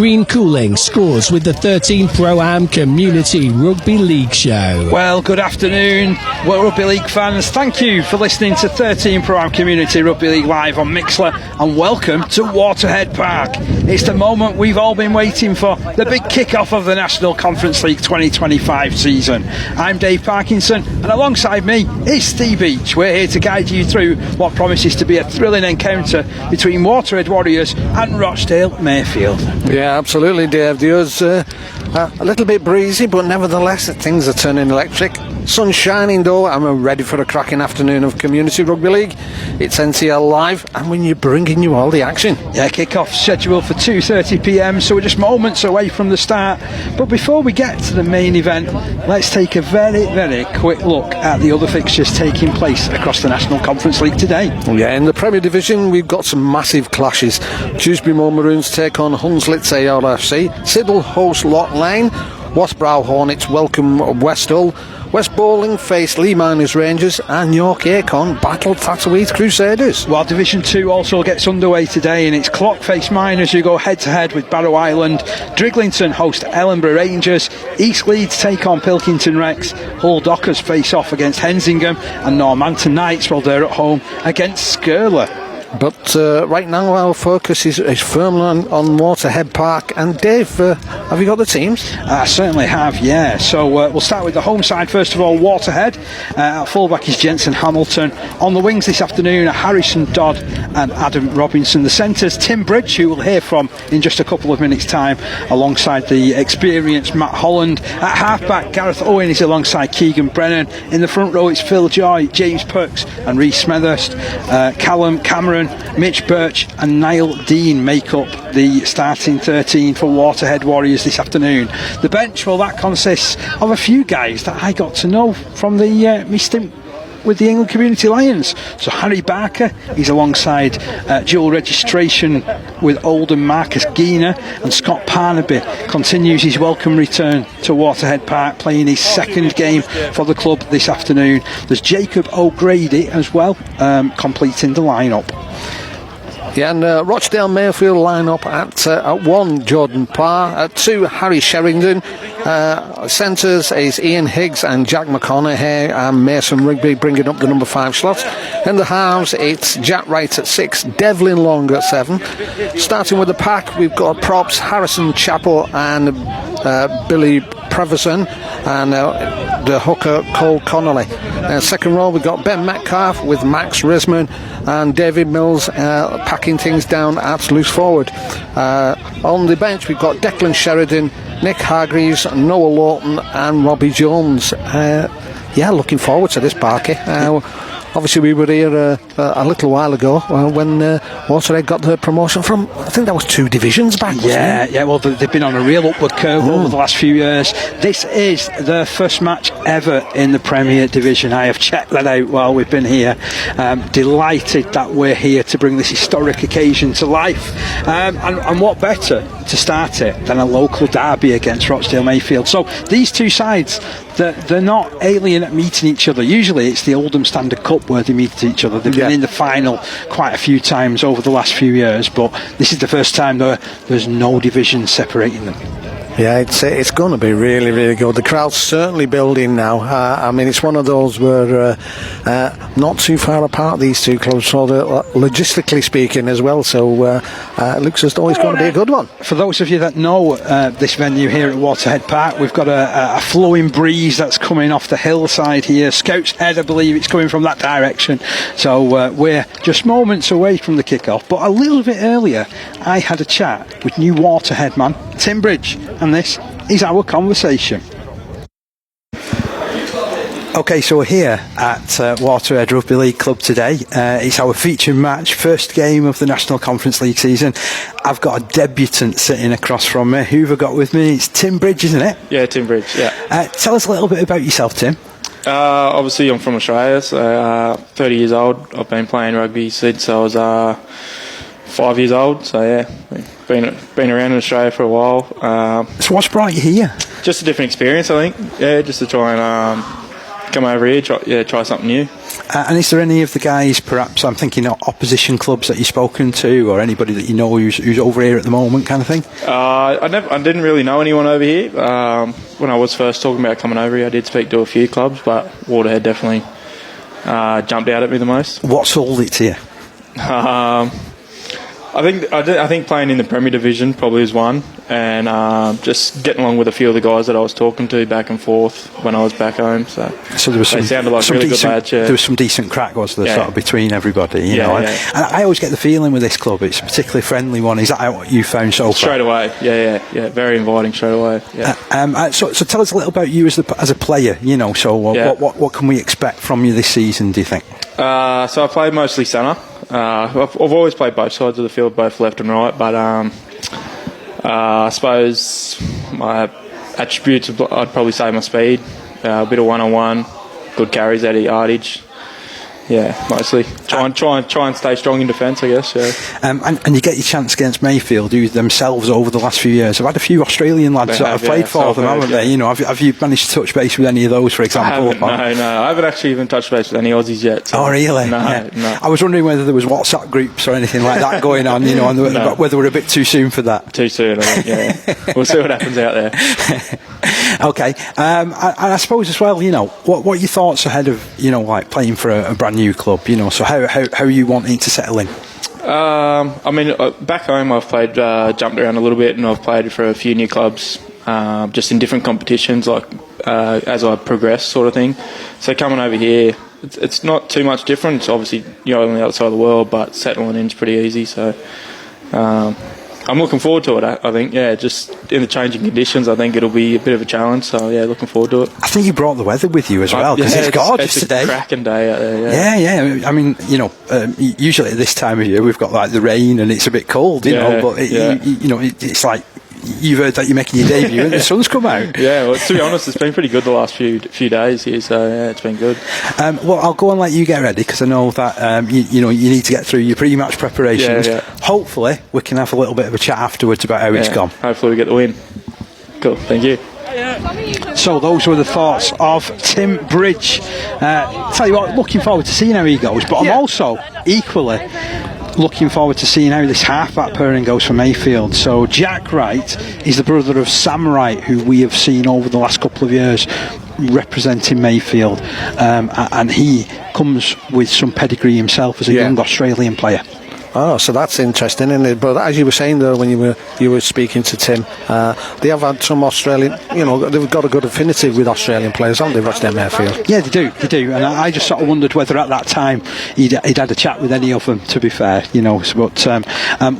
Green Cooling scores with the 13 Pro-Am Community Rugby League Show. Well, good afternoon, World Rugby League fans. Thank you for listening to 13 Pro-Am Community Rugby League live on Mixlr, and welcome to Waterhead Park. It's the moment we've all been waiting for, the big kick-off of the National Conference League 2025 season. I'm Dave Parkinson, and alongside me is Steve Beach. We're here to guide you through what promises to be a thrilling encounter between Waterhead Warriors and Rochdale Mayfield. Yeah, absolutely, Dave. The O's a little bit breezy, but nevertheless things are turning electric. Sun shining though, and we're ready for a cracking afternoon of Community Rugby League. It's NCL Live, and we're bringing you all the action. Yeah, kick-off scheduled for 2:30pm, so we're just moments away from the start. But before we get to the main event, let's take a very, very quick look at the other fixtures taking place across the National Conference League today. Yeah, in the Premier Division, we've got some massive clashes. Dewsbury Moor Maroons take on Hunslet's ARFC. Siddle host Loch Lane. Wasbrow Hornets welcome West Hull. West Bowling face Lee Miners Rangers, and York Acorn battle Tatterweed Crusaders. Well, Division 2 also gets underway today, and it's Clock-face Miners who go head-to-head with Barrow Island. Driglington host Ellenborough Rangers. East Leeds take on Pilkington Rex. Hull Dockers face off against Hensingham, and Normanton Knights, well, they're at home against Skirler. But right now our focus is firmly on Waterhead Park. And Dave, have you got the teams? I certainly have, yeah. So we'll start with the home side first of all. Waterhead. At fullback is Jensen Hamilton. On the wings this afternoon are Harrison Dodd and Adam Robinson. The centres, Tim Bridge, who we'll hear from in just a couple of minutes' time, alongside the experienced Matt Holland. At halfback, Gareth Owen is alongside Keegan Brennan. In the front row, it's Phil Joy, James Perks and Rhys Smethurst. Callum Cameron, Mitch Birch and Niall Dean make up the starting 13 for Waterhead Warriors this afternoon. The bench, well, that consists of a few guys that I got to know from my stint with the England Community Lions. So Harry Barker, he's alongside dual registration with Oldham Marcus Geener, and Scott Parnaby continues his welcome return to Waterhead Park, playing his second game for the club this afternoon. There's Jacob O'Grady as well, completing the lineup. Yeah, and Rochdale Mayfield line up at 1, Jordan Parr. At 2, Harry Sherrington. Centres is Ian Higgs and Jack McConaughey, and Mason Rigby bringing up the number 5 slot. In the halves, it's Jack Wright at 6, Devlin Long at 7. Starting with the pack, we've got props Harrison Chappell and Billy Preverson, and the hooker Cole Connolly. Second row, we've got Ben Metcalf with Max Risman and David Mills packing things down at loose forward. On the bench, we've got Declan Sheridan, Nick Hargreaves, Noah Lawton and Robbie Jones. Looking forward to this, Parky. Obviously, we were here a little while ago when Waterhead got the promotion from, I think that was 2 divisions back, wasn't it? Yeah, well, they've been on a real upward curve over the last few years. This is their first match ever in the Premier Division. I have checked that out while we've been here. Delighted that we're here to bring this historic occasion to life. And what better to start it than a local derby against Rochdale Mayfield. So these two sides, they're not alien at meeting each other. Usually it's the Oldham Standard Cup where they meet each other. They've been in the final quite a few times over the last few years, but this is the first time there's no division separating them. Yeah, it's going to be really, really good. The crowd's certainly building now. I mean, it's one of those where not too far apart, these two clubs, so logistically speaking as well. So it looks as though it's going to be a good one. For those of you that know this venue here at Waterhead Park, we've got a flowing breeze that's coming off the hillside here. Scout's Head, I believe it's coming from that direction. So we're just moments away from the kick-off. But a little bit earlier, I had a chat with new Waterhead man, Tim Bridge. And this is our conversation. Okay, so we're here at Waterhead Rugby League Club today. It's our feature match, first game of the National Conference League season. I've got a debutant sitting across from me. Who have I got with me? It's Tim Bridge, isn't it? Yeah, Tim Bridge, yeah. Tell us a little bit about yourself, Tim. Obviously, I'm from Australia, so 30 years old. I've been playing rugby since I was 5 years old, so yeah, been around in Australia for a while. So what's brought you here? Just a different experience, I think. Yeah, just to try and come over here, try something new. And is there any of the guys, perhaps I'm thinking opposition clubs that you've spoken to, or anybody that you know who's over here at the moment, kind of thing? I didn't really know anyone over here. When I was first talking about coming over here, I did speak to a few clubs, but Waterhead definitely jumped out at me the most. What sold it to you? I think playing in the Premier Division probably is one, and just getting along with a few of the guys that I was talking to back and forth when I was back home. So there was they sounded like really good lads. Yeah. There was some decent crack, was there, sort of between everybody? You know? Yeah. And I always get the feeling with this club, it's a particularly friendly one. Is that what you found so far? Straight away, yeah, very inviting straight away. Yeah. So tell us a little about you as a player. You know, so what can we expect from you this season? Do you think? So I played mostly centre. I've always played both sides of the field, both left and right, but I suppose my attributes, I'd probably say my speed, a bit of one-on-one, good carries out of yardage. Yeah, mostly. Try and stay strong in defence, I guess. Yeah. And you get your chance against Mayfield, who themselves over the last few years have had a few Australian lads that have played for them, haven't they? You know, have you managed to touch base with any of those, for example? No, I haven't actually even touched base with any Aussies yet. So. Oh, really? No. I was wondering whether there was WhatsApp groups or anything like that going on, you know, and whether we're a bit too soon for that. Too soon, I think, yeah. We'll see what happens out there. Okay, and I suppose as well, you know, what are your thoughts ahead of, you know, like playing for a brand new club, you know, so how are you wanting to settle in? I mean, back home I've played, jumped around a little bit, and I've played for a few new clubs, just in different competitions, like as I progress, sort of thing. So coming over here, it's not too much different. It's obviously, you know, on the other side of the world, but settling in is pretty easy. So I'm looking forward to it. I think, just in the changing conditions, I think it'll be a bit of a challenge. So looking forward to it. I think you brought the weather with you as well, because it's gorgeous today. It's a cracking day out there. Yeah. I mean, you know, usually at this time of year we've got like the rain and it's a bit cold, you know. But it's like you've heard that you're making your debut and the sun's come out. Yeah, well, to be honest, it's been pretty good the last few days here, so it's been good. Well, I'll go and let you get ready, because I know that you need to get through your pre-match preparations. Yeah. Hopefully we can have a little bit of a chat afterwards about how it's gone. Hopefully we get the win. Cool, thank you. So those were the thoughts of Tim Bridge. Tell you what, looking forward to seeing how he goes, but I'm also equally looking forward to seeing how this half-back pairing goes for Mayfield. So Jack Wright is the brother of Sam Wright, who we have seen over the last couple of years representing Mayfield, and he comes with some pedigree himself as a young Australian player. Oh, so that's interesting, isn't it? But as you were saying though, when you were speaking to Tim, they have had some Australian, you know, they've got a good affinity with Australian players, haven't they, Rochdale Mayfield? Yeah, they do. And I just sort of wondered whether at that time he'd had a chat with any of them, to be fair, you know. But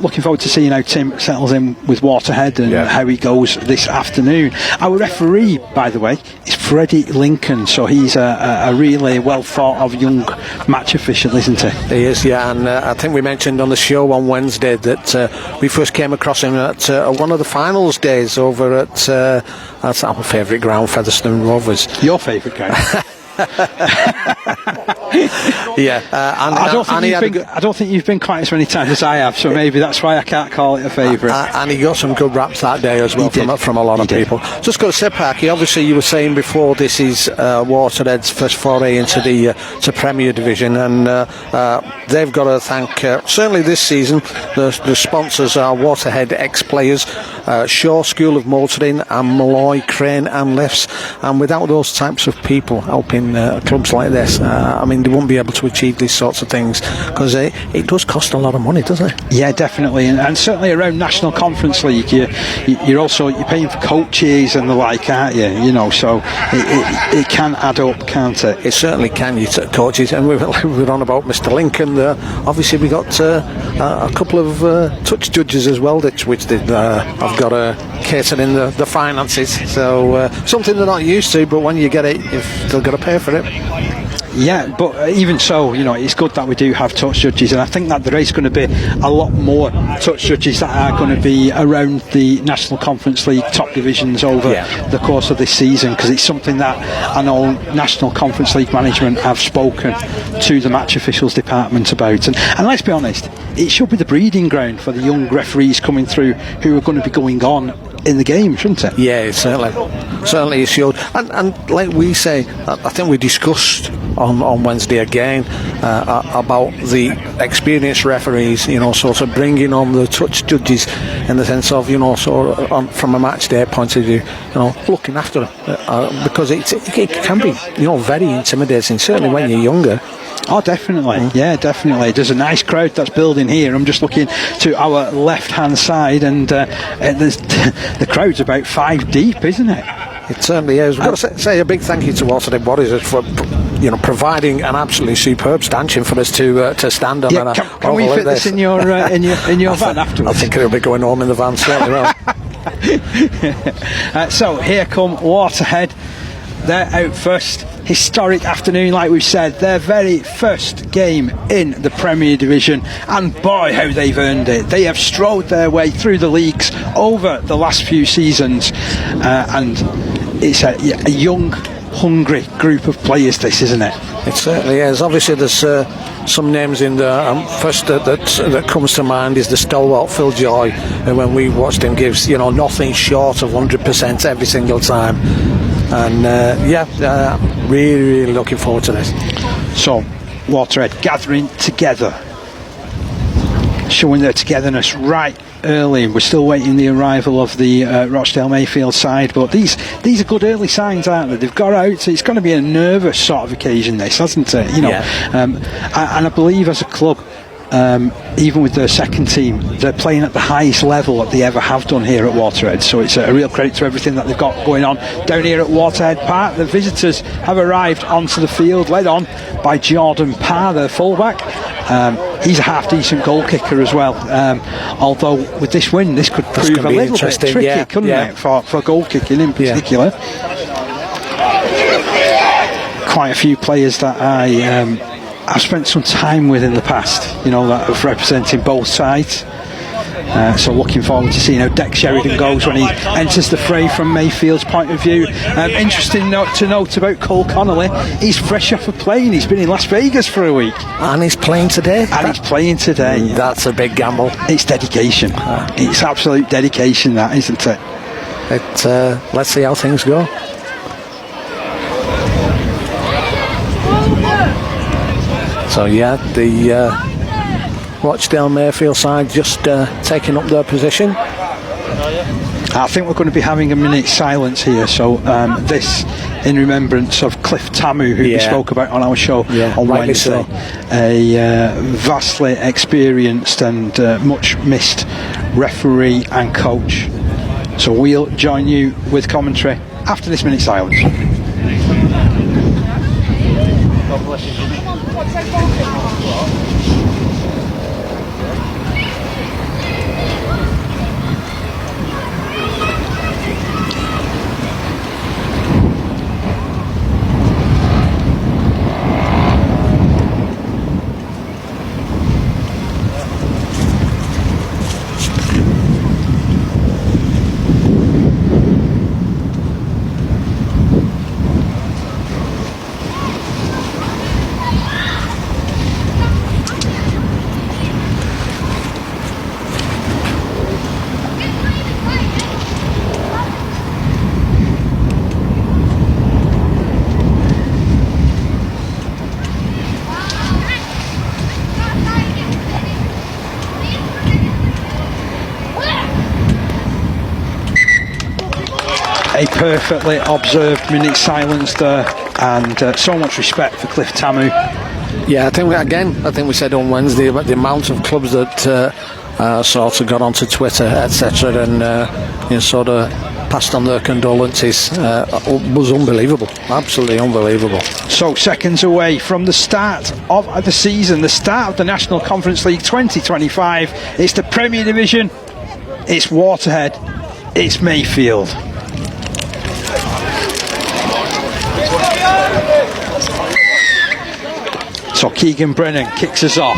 looking forward to seeing how Tim settles in with Waterhead and how he goes this afternoon. Our referee, by the way, is Freddie Lincoln, so he's a really well thought of young match official, isn't he? He is, yeah, and I think we mentioned on the show on Wednesday that we first came across him at one of the finals days over at that's our favourite ground, Featherstone Rovers. Your favourite ground? I don't think you've been quite as many times as I have, so maybe that's why I can't call it a favourite. And he got some good raps that day as well from a lot of people. Just got to say, Parky, obviously you were saying before, this is Waterhead's first foray into the Premier Division, and they've got to thank certainly this season the sponsors are Waterhead ex-players, Shaw School of Motoring and Malloy Crane and Lifts, and without those types of people helping clubs like this, I mean, they won't be able to achieve these sorts of things, because it does cost a lot of money, doesn't it? Yeah, definitely, and certainly around National Conference League, you're paying for coaches and the like, aren't you? You know, so it can add up, can't it? It certainly can. You take coaches, and we were on about Mr. Lincoln there. Obviously, we got a couple of touch judges as well, which have got to cater in the finances. So something they're not used to, but when you get it, you've still got to pay for it. Yeah, but even so, you know, it's good that we do have touch judges, and I think that there is going to be a lot more touch judges that are going to be around the National Conference League top divisions over the course of this season, because it's something that I know National Conference League management have spoken to the match officials department about, and let's be honest, it should be the breeding ground for the young referees coming through who are going to be going on in the game, shouldn't it? Yeah, certainly it should. And like we say, I think we discussed on Wednesday again about the experienced referees, sort of bringing on the touch judges in the sense of, from a match day point of view, looking after them, because it can be, very intimidating, certainly when you're younger. Oh, definitely. Yeah, definitely. There's a nice crowd that's building here. I'm just looking to our left-hand side, and the crowd's about 5 deep, isn't it? It certainly is. We've got to say a big thank you to Waterhead Warriors for providing an absolutely superb stanchion for us to stand on. Yeah, can we fit this in your van afterwards? I think it'll be going home in the van straight away. So here come Waterhead. They're out first. Historic afternoon, like we've said, their very first game in the Premier Division, and boy how they've earned it. They have strode their way through the leagues over the last few seasons, and it's a young, hungry group of players, this, isn't it? It certainly is. Obviously there's some names in there. First that comes to mind is the stalwart Phil Joy, who when we watched him gives nothing short of 100% every single time. And really, really looking forward to this. So, Waterhead gathering together, showing their togetherness right early. We're still waiting the arrival of the Rochdale Mayfield side, but these are good early signs, aren't they? They've got out. It's going to be a nervous sort of occasion, this, hasn't it? And I believe as a club, even with their second team, they're playing at the highest level that they ever have done here at Waterhead, so it's a real credit to everything that they've got going on down here at Waterhead Park. The visitors have arrived onto the field, led on by Jordan Parr, their fullback. He's a half decent goal kicker as well, although with this win this could prove a little bit tricky, couldn't it, for goal kicking in particular. Quite a few players that I've spent some time with in the past, that have represented both sides. So looking forward to seeing how Dex Sheridan goes when he enters the fray from Mayfield's point of view. Interesting to note about Cole Connolly. He's fresh off a plane. He's been in Las Vegas for a week. And he's playing today. That's a big gamble. It's dedication. It's absolute dedication, that, isn't it? Let's see how things go. So the Rochdale Mayfield side just taking up their position. I think we're going to be having a minute's silence here, so this in remembrance of Cliff Tamu, who we spoke about on our show on Wednesday. A vastly experienced and much missed referee and coach. So we'll join you with commentary after this minute's silence. God bless you, Jimmy. A perfectly observed minute silence there, and so much respect for Cliff Tamu. Yeah, I think we said on Wednesday about the amount of clubs that sort of got onto Twitter, etc., and sort of passed on their condolences. Was unbelievable, absolutely unbelievable. So seconds away from the start of the season, the start of the National Conference League 2025. It's the Premier Division, it's Waterhead, it's Mayfield. So Keegan Brennan kicks us off.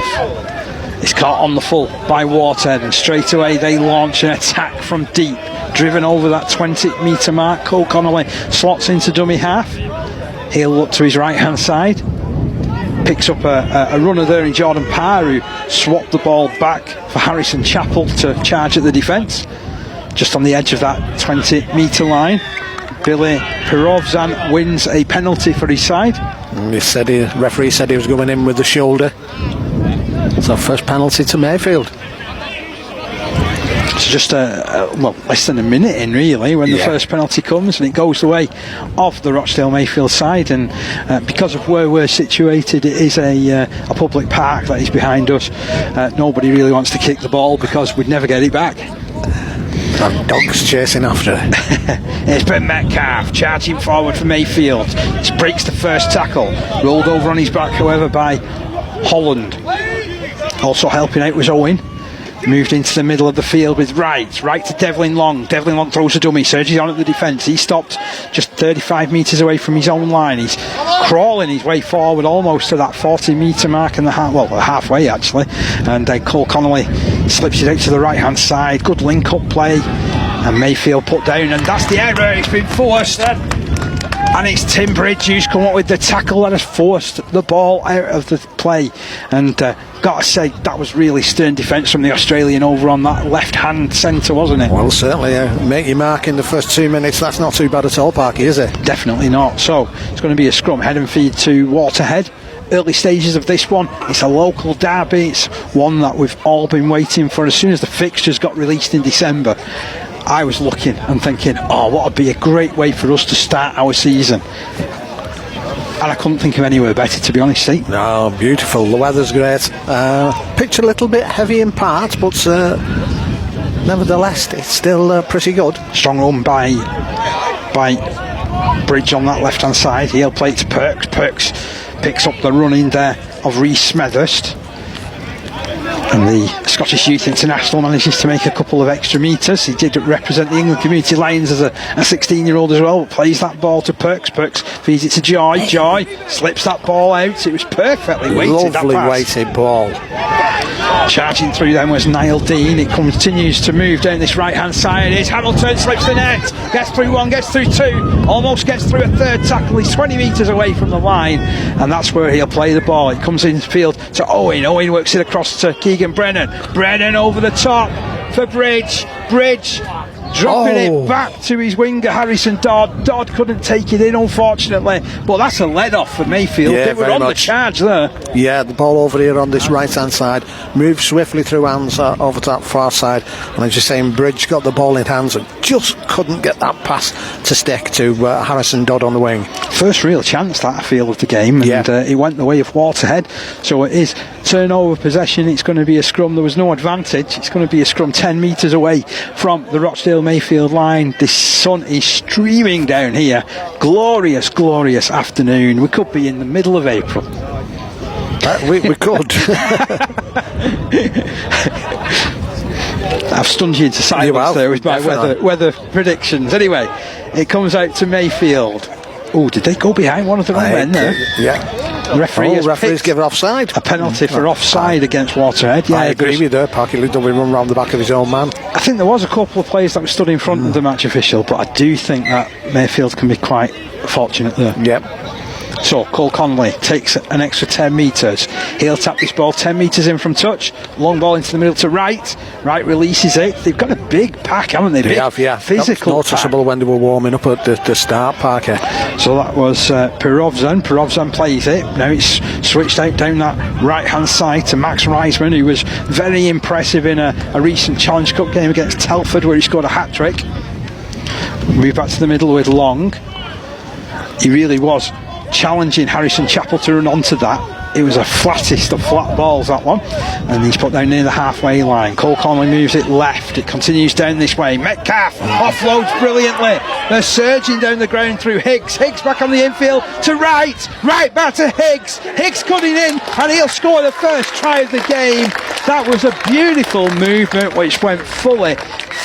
It's caught on the full by Waterhead, and straight away they launch an attack from deep, driven over that 20-metre mark. Cole Connolly slots into dummy half. He'll look to his right hand side, picks up a runner there in Jordan Parr, who swapped the ball back for Harrison Chappell to charge at the defence, just on the edge of that 20-metre line. Billy Pirovzan wins a penalty for his side. Referee said he was going in with the shoulder. So first penalty to Mayfield. It's just less than a minute in really when the first penalty comes, and it goes the way of the Rochdale Mayfield side. And because of where we're situated, it is a public park that is behind us. Nobody really wants to kick the ball because we'd never get it back. Dogs chasing after it. It's Ben Metcalf charging forward for Mayfield. He breaks the first tackle, rolled over on his back however by Holland. Also helping out was Owen. Moved into the middle of the field with right to Devlin Long. Devlin Long throws a dummy, surges on at the defence. He stopped just 35 metres away from his own line. He's crawling his way forward almost to that 40-metre mark and halfway actually. And Cole Connolly slips it out to the right-hand side. Good link-up play, and Mayfield put down, and that's the error. It's been forced. And it's Tim Bridge who's come up with the tackle that has forced the ball out of the play. And got to say, that was really stern defence from the Australian over on that left-hand centre, wasn't it? Well, certainly, make your mark in the first 2 minutes. That's not too bad at all, Parky, is it? Definitely not. So it's going to be a scrum, head and feed to Waterhead. Early stages of this one, it's a local derby. It's one that we've all been waiting for. As soon as the fixtures got released in December, I was looking and thinking, what would be a great way for us to start our season. And I couldn't think of anywhere better, to be honest, Steve. No, beautiful. The weather's great. Pitch a little bit heavy in parts, but nevertheless, it's still pretty good. Strong run by Bridge on that left-hand side. He'll play it to Perks. Perks picks up the run in there of Rhys Smethurst. And the Scottish Youth International manages to make a couple of extra metres. He did represent the England Community Lions as a 16-year-old as well. Plays that ball to Perks. Perks feeds it to Joy. Joy slips that ball out. It was perfectly weighted. Lovely weighted ball. Charging through them was Niall Dean. It continues to move down this right-hand side. It's Hamilton, slips the net. Gets through one, gets through two. Almost gets through a third tackle. He's 20 metres away from the line. And that's where he'll play the ball. It comes in field to Owen. Owen works it across to Keegan Brennan. Brennan over the top for Bridge. Bridge dropping it back to his winger Harrison Dodd. Dodd couldn't take it in, unfortunately, but that's a let off for Mayfield. They were on the charge there. Yeah, the ball over here on this right hand side moved swiftly through hands over to that far side, and as you're saying, Bridge got the ball in hands and just couldn't get that pass to stick to Harrison Dodd on the wing. First real chance that I feel of the game, and it went the way of Waterhead. So it is turnover possession. It's going to be a scrum. There was no advantage. It's going to be a scrum 10 metres away from the Rochdale Mayfield line. The sun is streaming down here. Glorious, glorious afternoon. We could be in the middle of April. We could. I've stunned you into silence there with my weather predictions. Anyway, it comes out to Mayfield. Oh, did they go behind one of their own men there? Yeah. Referee's given offside. A penalty for offside against Waterhead. Yeah, I agree with her. Parky looked over and round the back of his own man. I think there was a couple of players that were stood in front of the match official, but I do think that Mayfield can be quite fortunate there. Yep. So Cole Connolly takes an extra 10 metres. He'll tap this ball 10 metres in from touch. Long ball into the middle to Wright. Wright releases it. They've got a big pack, haven't they? They have, yeah. Physical. That was noticeable when they were warming up at the start, Parker. So that was Pirovzan. Pirovzan plays it. Now it's switched out down that right-hand side to Max Reisman, who was very impressive in a recent Challenge Cup game against Telford where he scored a hat-trick. Move back to the middle with Long. He really was challenging Harrison Chappell to run onto that. It was a flattest of flat balls, that one, and he's put down near the halfway line. Cole Connolly moves it left. It continues down this way. Metcalf offloads brilliantly. They're surging down the ground through Higgs. Higgs back on the infield to Wright. Right back to Higgs. Higgs cutting in, and he'll score the first try of the game. That was a beautiful movement which went fully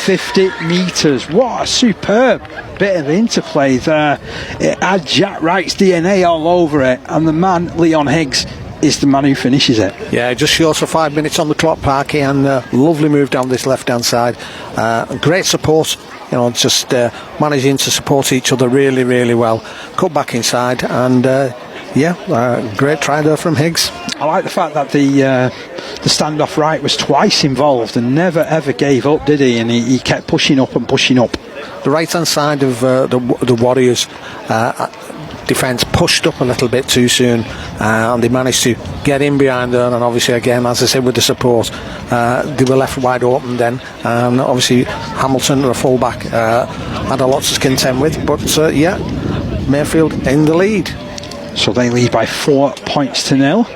50 metres. What a superb bit of interplay there. It had Jack Wright's DNA all over it, and the man, Leon Higgs, is the man who finishes it. Yeah, just short of 5 minutes on the clock, Parky, and lovely move down this left-hand side. Great support, just managing to support each other really, really well. Cut back inside, and great try there from Higgs. I like the fact that the standoff Wright was twice involved and never ever gave up, did he? And he kept pushing up and pushing up. the right hand side of the Warriors defence pushed up a little bit too soon, and they managed to get in behind her, and obviously again, as I said, with the support, they were left wide open then, and obviously Hamilton, the fullback, had a lot to contend with, but Mayfield in the lead. So they lead by 4-0.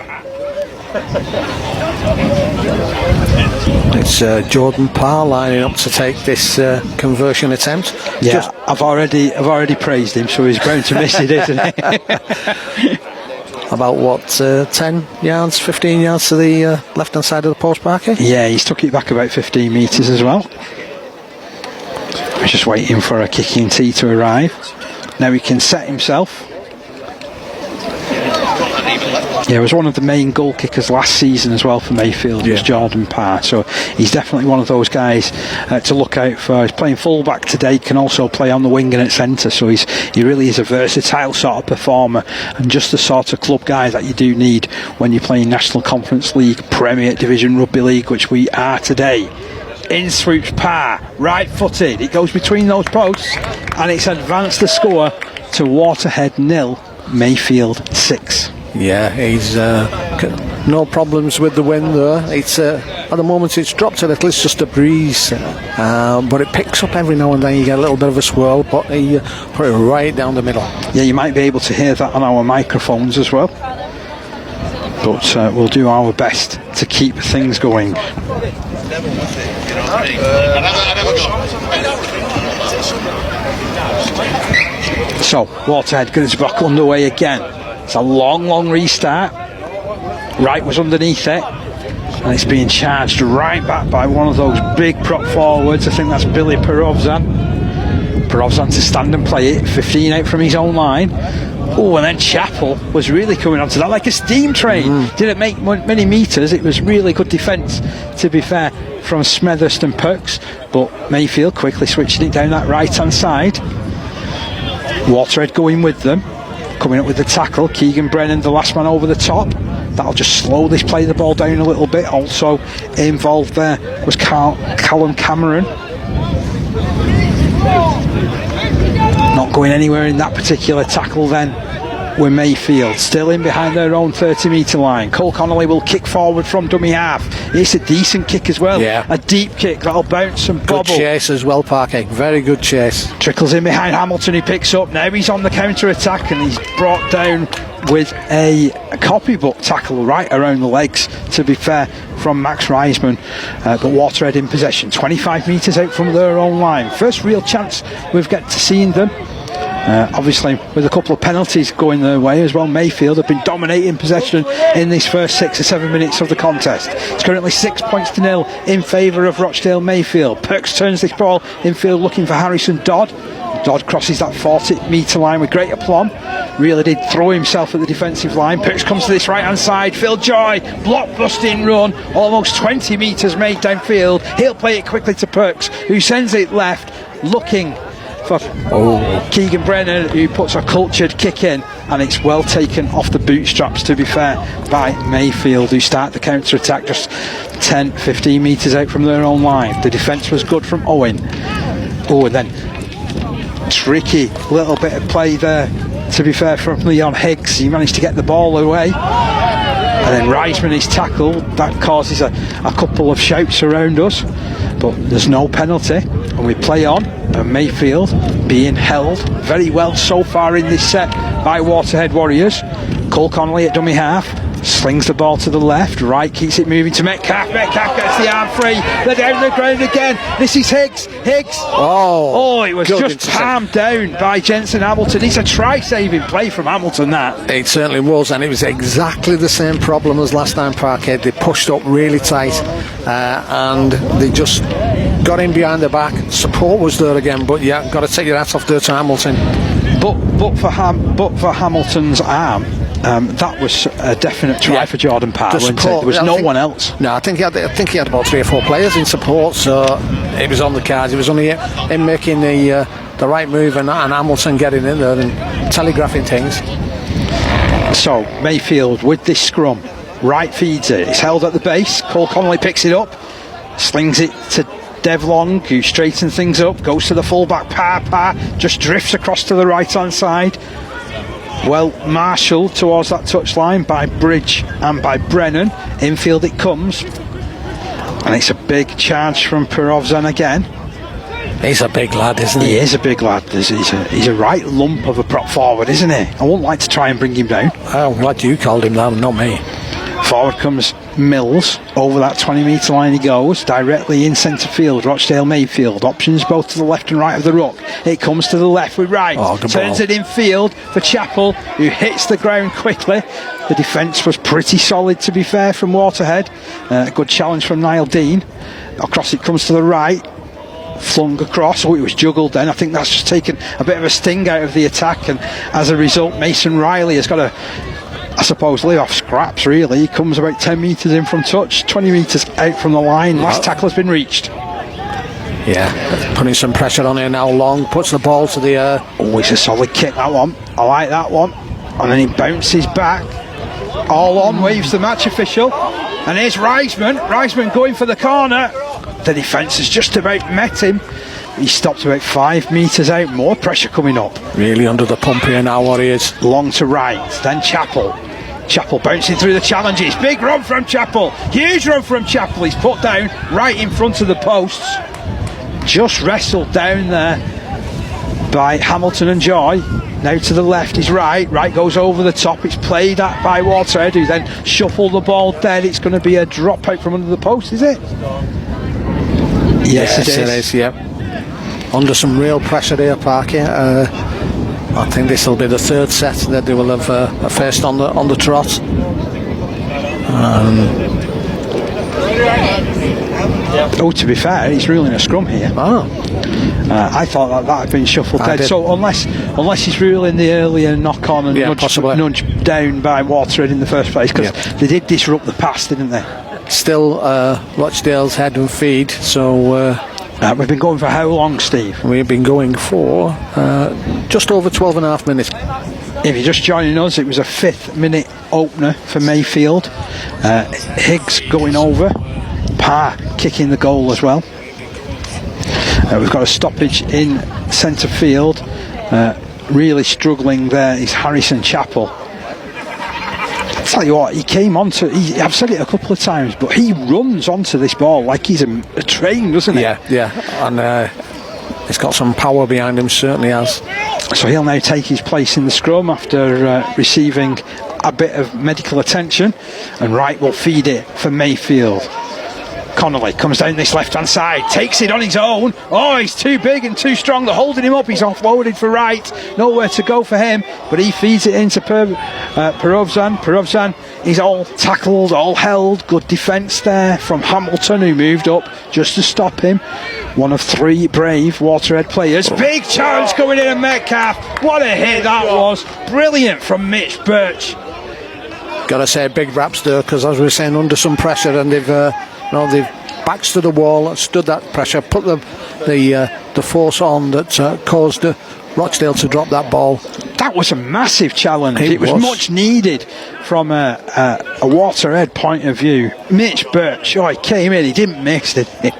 It's Jordan Parr lining up to take this conversion attempt. Yeah, I've already praised him, so he's bound to miss it, isn't he? About 10 yards, 15 yards to the left hand side of the post, Parker? Yeah, he's took it back about 15 metres as well. We're just waiting for a kicking tee to arrive. Now he can set himself. Yeah, it was one of the main goal kickers last season as well for Mayfield, was Jordan Parr, so he's definitely one of those guys to look out for. He's playing full-back today, can also play on the wing and at centre, so he really is a versatile sort of performer, and just the sort of club guy that you do need when you're playing National Conference League, Premier Division Rugby League, which we are today. In swoops Parr, right-footed, it goes between those posts, and it's advanced the score to Waterhead 0, Mayfield 6. Yeah, he's no problems with the wind there. It's at the moment it's dropped a little. It's just a breeze, but it picks up every now and then. You get a little bit of a swirl, but he put it right down the middle. Yeah, you might be able to hear that on our microphones as well. But we'll do our best to keep things going. So Waterhead going to back underway again. It's a long restart. Wright was underneath it, and it's being charged right back by one of those big prop forwards. I think that's Billy Perovzan to stand and play it, 15 out from his own line. Oh, and then Chappell was really coming onto that like a steam train. Didn't make many metres. It was really good defence, to be fair, from Smethurst and Perks, but Mayfield quickly switching it down that right hand side. Waterhead going with them, coming up with the tackle. Keegan Brennan, the last man over the top. That'll just slowly play the ball down a little bit. Also involved there was Callum Cameron. Not going anywhere in that particular tackle then with Mayfield. Still in behind their own 30-metre line. Cole Connolly will kick forward from dummy half. It's a decent kick as well. Yeah. A deep kick that'll bounce and bobble. Good chase as well, Parker. Very good chase. Trickles in behind Hamilton, who picks up. Now he's on the counter-attack, and he's brought down with a copybook tackle right around the legs, to be fair, from Max Reisman. But Waterhead in possession, 25 metres out from their own line. First real chance we've got to seeing them. Obviously with a couple of penalties going their way as well. Mayfield have been dominating possession in these first 6 or 7 minutes of the contest. It's currently 6-0 in favour of Rochdale Mayfield. Perks turns this ball infield looking for Harrison Dodd. Dodd crosses that 40-metre line with great aplomb. Really did throw himself at the defensive line. Perks comes to this right hand side. Phil Joy, blockbusting run, almost 20 metres made downfield. He'll play it quickly to Perks, who sends it left, looking for Keegan Brennan, who puts a cultured kick in, and it's well taken off the bootstraps, to be fair, by Mayfield, who start the counter-attack just 10-15 metres out from their own line. The defence was good from Owen. And then tricky little bit of play there, to be fair, from Leon Higgs. He managed to get the ball away, and then Reisman is tackled. That causes a couple of shouts around us, but there's no penalty, and we play on. And Mayfield being held very well so far in this set by Waterhead Warriors. Cole Connolly at dummy half slings the ball to the left. Wright keeps it moving to Metcalf. Metcalf gets the arm free. They're down the ground again. This is Higgs. It was just palmed down by Jensen Hamilton. It's a try-saving play from Hamilton, that. It certainly was, and it was exactly the same problem as last time, Parkhead. They pushed up really tight, and they just got in behind the back. Support was there again, but yeah, got to take your hat off there to Hamilton. But for Hamilton's arm, that was a definite try for Jordan Parr. There was no one else. No, I think he had about 3 or 4 players in support, so it was on the cards. It was only him making the right move and Hamilton getting in there and telegraphing things. So Mayfield with this scrum, Wright feeds it. It's held at the base. Cole Connolly picks it up, slings it to Dev Long, who straightens things up, goes to the full-back, just drifts across to the right-hand side. Well marshalled towards that touchline by Bridge and by Brennan. Infield it comes, and it's a big charge from Perovzan again. He's a big lad, isn't he? He is a big lad. He's a right lump of a prop forward, isn't he? I wouldn't like to try and bring him down. I'm glad you called him that, not me. Forward comes Mills. Over that 20-metre line he goes, directly in centre field. Rochdale Mayfield. Options both to the left and right of the ruck. It comes to the left with Wright. Turns it in field for Chappell, who hits the ground quickly. The defence was pretty solid, to be fair, from Waterhead. Good challenge from Niall Dean. Across it comes to the right. Flung across. Oh, it was juggled then. I think that's just taken a bit of a sting out of the attack, and as a result Mason Riley has got to, I suppose, live off scraps really. He comes about 10 metres in from touch, 20 metres out from the line. Last tackle has been reached. Yeah, putting some pressure on here now. Long puts the ball to the air. Oh, it's a solid kick, that one. I like that one. And then he bounces back. All on, waves the match official. And here's Reisman going for the corner. The defence has just about met him. He stopped about 5 metres out. More pressure coming up. Really under the pump here now, Warriors. Long to right, then Chappell bouncing through the challenges. Big run from Chappell. Huge run from Chappell. He's put down right in front of the posts. Just wrestled down there by Hamilton and Joy. Now to the left is Wright. Wright goes over the top. It's played at by Waterhead, who then shuffled the ball dead. It's going to be a drop out from under the post, is it? Yes, it is. Yep. Under some real pressure here, Parky. I think this will be the third set that they will have a first on the trot. To be fair, he's ruling a scrum here. I thought that had been shuffled dead. So unless he's ruling the earlier knock on and nudge down by Waterhead in the first place, because they did disrupt the pass, didn't they? Still Rochdale's head and feed. So we've been going for how long, Steve? We've been going for just over 12 and a half minutes. If you're just joining us, it was a 5th minute opener for Mayfield. Higgs going over, Parr kicking the goal as well. We've got a stoppage in centre field. Really struggling there is Harrison Chappell. I'll tell you what, he came onto, I've said it a couple of times, but he runs onto this ball like he's a train, doesn't he? Yeah, and he's got some power behind him, certainly has. So he'll now take his place in the scrum after receiving a bit of medical attention, and Wright will feed it for Mayfield. Connolly comes down this left-hand side, takes it on his own. Oh, he's too big and too strong. They're holding him up. He's offloaded for Wright. Nowhere to go for him, but he feeds it into Perovzan. Perovzan is all tackled, all held. Good defence there from Hamilton, who moved up just to stop him. One of 3 brave Waterhead players. Big challenge going in, and Metcalf. What a hit that was. Brilliant from Mitch Birch. Got to say, big raps there, because as we were saying, under some pressure, and they've backs to the wall, stood that pressure, put the force on that caused Rochdale to drop that ball. That was a massive challenge. It was much needed from a Waterhead point of view. Mitch Birch, he came in, he didn't miss, did he?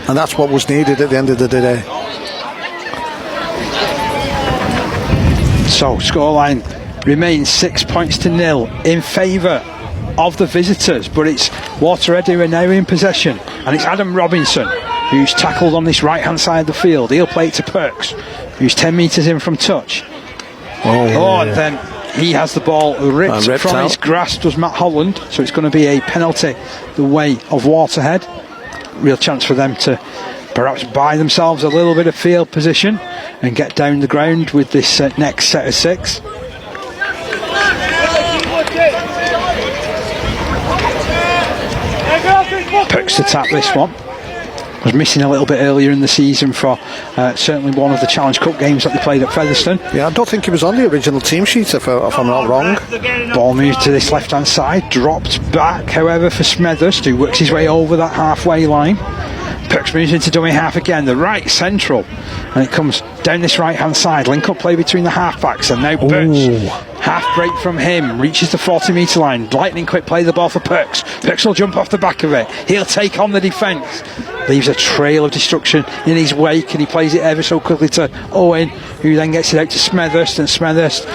And that's what was needed at the end of the day. So, scoreline remains 6-0 in favour of the visitors, but it's Waterhead who are now in possession, and it's Adam Robinson who's tackled on this right hand side of the field. He'll play it to Perks, who's 10 metres in from touch. And then he has the ball ripped from his grasp, was Matt Holland, so it's going to be a penalty the way of Waterhead. Real chance for them to perhaps buy themselves a little bit of field position and get down the ground with this next set of 6. Perks to tap this one. Was missing a little bit earlier in the season for certainly one of the Challenge Cup games that they played at Featherstone. Yeah, I don't think he was on the original team sheet if I'm not wrong. Ball moved to this left hand side, dropped back however for Smethurst, who works his way over that halfway line. Perks moves into dummy half again, the right central, and it comes down this right hand side. Link up play between the halfbacks, and now Birch Half break from him, reaches the 40-metre line. Lightning quick play the ball for Perks. Perks will jump off the back of it. He'll take on the defence. Leaves a trail of destruction in his wake, and he plays it ever so quickly to Owen, who then gets it out to Smethurst, and Smethurst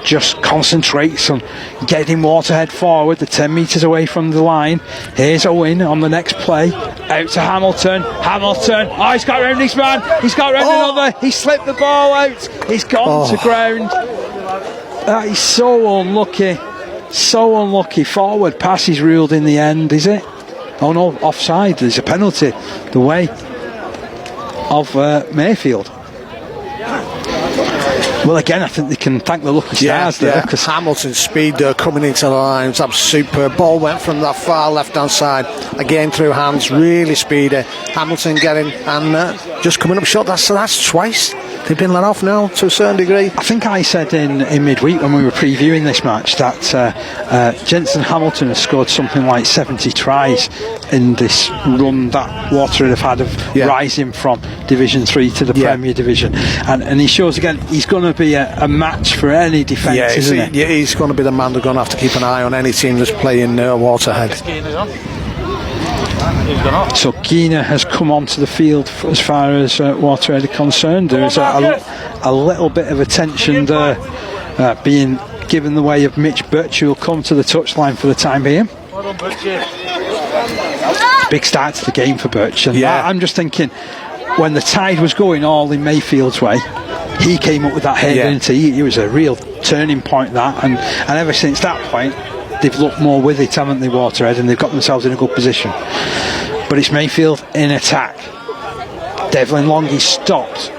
just concentrates on getting Waterhead forward. The 10 metres away from the line. Here's Owen on the next play. Out to Hamilton. Hamilton. Oh, he's got round his man. He's got round another. He slipped the ball out. He's gone to ground. That is so unlucky. So unlucky. Forward pass is ruled in the end, is it? Oh no, offside. There's a penalty the way of Mayfield. Well, again, I think they can thank the lucky stars there. Because Hamilton's speed coming into the lines, that was superb. Ball went from the far left-hand side, again through hands, really speedy. Hamilton getting, and just coming up short. That's twice. They've been let off now to a certain degree. I think I said in midweek when we were previewing this match that Jensen Hamilton has scored something like 70 tries in this run that Waterhead have had of rising from Division 3 to the Premier Division, and he shows again he's going to be a match for any defence, isn't he? Yeah, he's going to be the man they're going to have to keep an eye on, any team that's playing Waterhead. So Gina has come onto the field as far as Waterhead are concerned. There's a little bit of attention there being given the way of Mitch Birch, who will come to the touchline for the time being. Big start to the game for Birch, and I'm just thinking when the tide was going all in Mayfield's way, he came up with that header, didn't he? He was a real turning point, that, and ever since that point they've looked more with it, haven't they, Waterhead, and they've got themselves in a good position. But it's Mayfield in attack. Devlin Long, he's stopped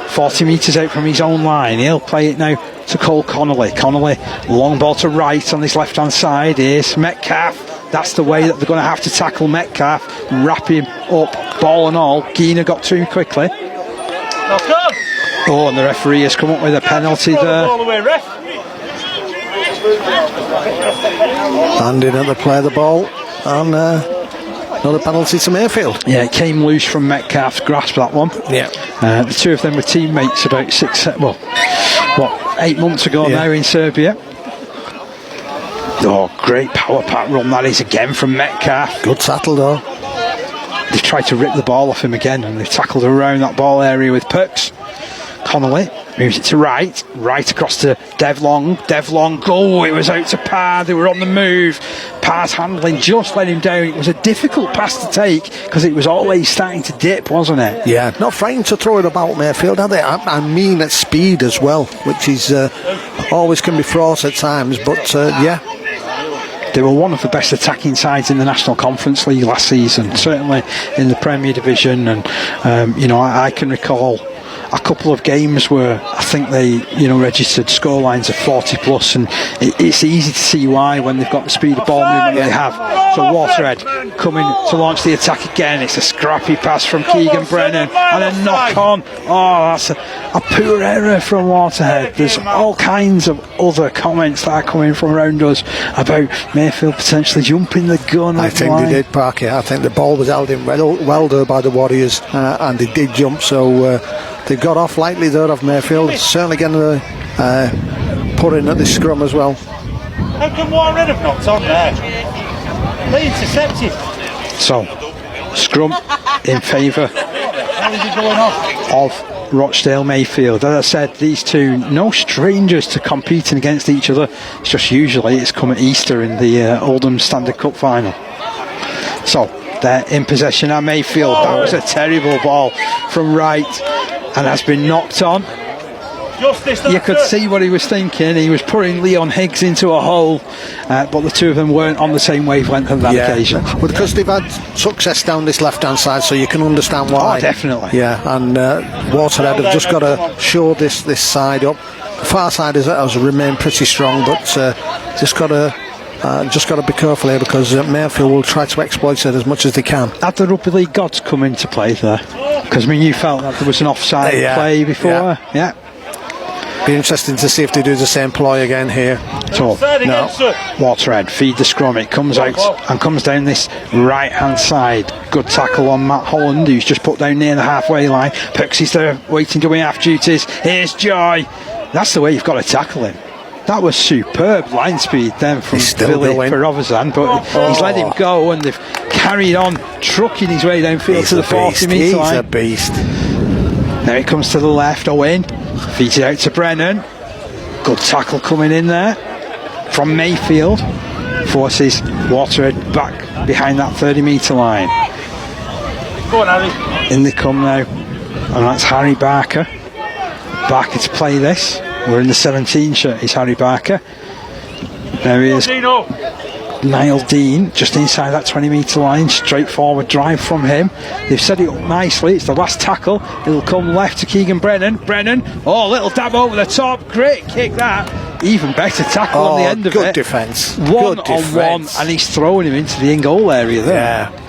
40 metres out from his own line. He'll play it now to Cole Connolly. Connolly, long ball to right on his left hand side. Here's Metcalf. That's the way that they're going to have to tackle Metcalf, wrap him up, ball and all. Gina got to him quickly. Oh, and the referee has come up with a penalty there. Handing at the play of the ball, and another penalty to Mayfield. Yeah, it came loose from Metcalf's grasp, that one. Yeah. The two of them were teammates about 8 months ago now in Serbia. Oh, great power pack run that is again from Metcalf. Good tackle though. They've tried to rip the ball off him again, and they've tackled around that ball area with Perks. Connolly moves it to right across to Devlong. Devlong, it was out to Parr. They were on the move. Parr's handling just let him down. It was a difficult pass to take because it was always starting to dip, wasn't it? Yeah, not frightened to throw it about Mayfield, are they? I mean at speed as well, which is always can be fraught at times, but they were one of the best attacking sides in the National Conference League last season, certainly in the Premier Division, and I can recall a couple of games where I think they registered scorelines of 40 plus, and it's easy to see why when they've got the speed of ball movement they have. So Waterhead coming to launch the attack again. It's a scrappy pass from Keegan Brennan and a knock on. Oh, that's a poor error from Waterhead. There's all kinds of other comments that are coming from around us about Mayfield potentially jumping the gun. I think they did, Parky. I think the ball was held in well there by the Warriors, and they did jump, so they got off lightly there of Mayfield. Certainly getting put in at the scrum as well. How come Waterhead have knocked on there? They intercepted. So, scrum in favour of Rochdale Mayfield. As I said, these two, no strangers to competing against each other. It's just usually it's come at Easter in the Oldham Standard Cup final. So, they're in possession at Mayfield. That was a terrible ball from right, and has been knocked on. You could see what he was thinking. He was putting Leon Higgs into a hole, but the two of them weren't on the same wavelength on that occasion. Well, because they've had success down this left-hand side, so you can understand why. Oh, definitely. Yeah, and Waterhead have just got to show this side up. The far side has remained pretty strong, but just got to be careful here, because Mayfield will try to exploit it as much as they can. Had the rugby league gods come into play there? Because you felt that there was an offside play before. Yeah. Be interesting to see if they do the same ploy again here. So now Waterhead feed the scrum. It comes out and comes down this right hand side. Good tackle on Matt Holland, who's just put down near the halfway line. Perks is there waiting, doing half duties. Here's Joy. That's the way you've got to tackle him. That was superb line speed then from Billy going. Perovazan, but he's let him go and they've carried on trucking his way downfield to the 40 metre line. He's a beast. Now it comes to the left. Owen feeds it out to Brennan. Good tackle coming in there from Mayfield. Forces Waterhead back behind that 30 metre line. Go on, Harry. In they come now, and that's Harry Barker. Barker to play this. We're in the 17 shirt. Is Harry Barker. There he is. Niall Dean just inside that 20 metre line. Straightforward drive from him. They've set it up nicely. It's the last tackle. It'll come left to Keegan Brennan. Little dab over the top. Great kick that. Even better tackle on the end of it. Good defence. One on one, and he's throwing him into the in-goal area there. Yeah.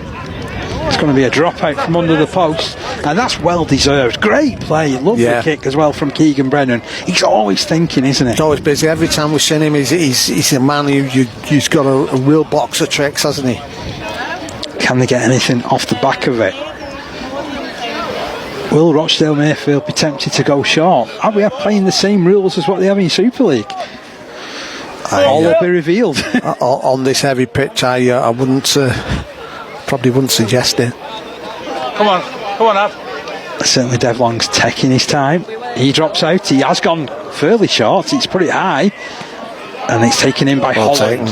It's going to be a dropout from under the post, and that's well deserved. Great play, lovely kick as well from Keegan Brennan. He's always thinking, isn't he? He's always busy. Every time we've seen him, he's a man who's got a real box of tricks, hasn't he? Can they get anything off the back of it? Will Rochdale Mayfield be tempted to go short? Are we playing the same rules as what they have in Super League? All will be revealed. On this heavy pitch, I wouldn't. Probably wouldn't suggest it. Come on, Av. Certainly Dev Long's taking his time. He drops out. He has gone fairly short. It's pretty high, and it's taken in by Holland.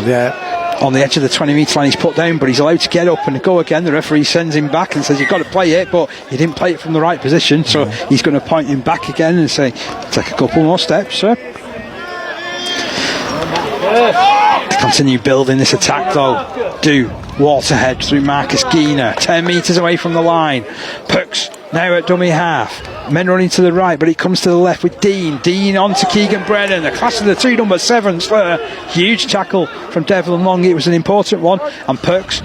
On the edge of the 20 metre line, he's put down, but he's allowed to get up and go again. The referee sends him back and says, you've got to play it, but he didn't play it from the right position, so he's going to point him back again and say, take a couple more steps, sir. To continue building this attack, though, Waterhead through Marcus Geener, 10 metres away from the line. Pucks now at dummy half. Men running to the right, but it comes to the left with Dean. Dean on to Keegan Brennan. The clash of the two number 7s there. Huge tackle from Devlin Long. It was an important one. And Pucks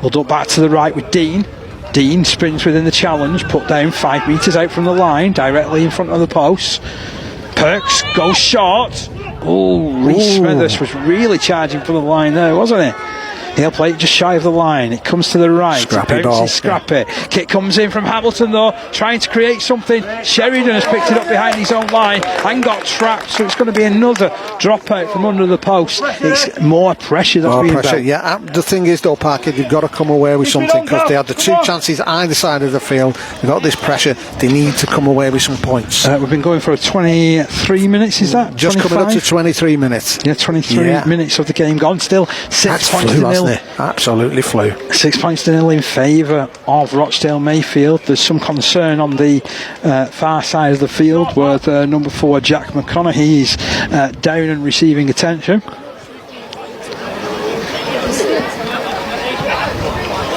will duck back to the right with Dean. Dean sprints within the challenge, put down 5 metres out from the line, directly in front of the post. Perks goes short. Reece Smithers was really charging for the line there, wasn't he? He'll play it just shy of the line. It comes to the right. Scrappy ball. Scrappy. Kick comes in from Hamilton, though, trying to create something. Sheridan has picked it up behind his own line and got trapped, so it's going to be another dropout from under the post. It's more pressure that's being built. Yeah, the thing is, though, Parker, they've got to come away with something, because they had the two chances either side of the field. They've got this pressure. They need to come away with some points. We've been going for 23 minutes, is that? Just 25? Coming up to 23 minutes. Yeah, 23 minutes of the game gone. Still 6 points to nil. Absolutely flew. 6 points to nil in favour of Rochdale Mayfield. There's some concern on the far side of the field where number 4 Jack McConaughey is down and receiving attention.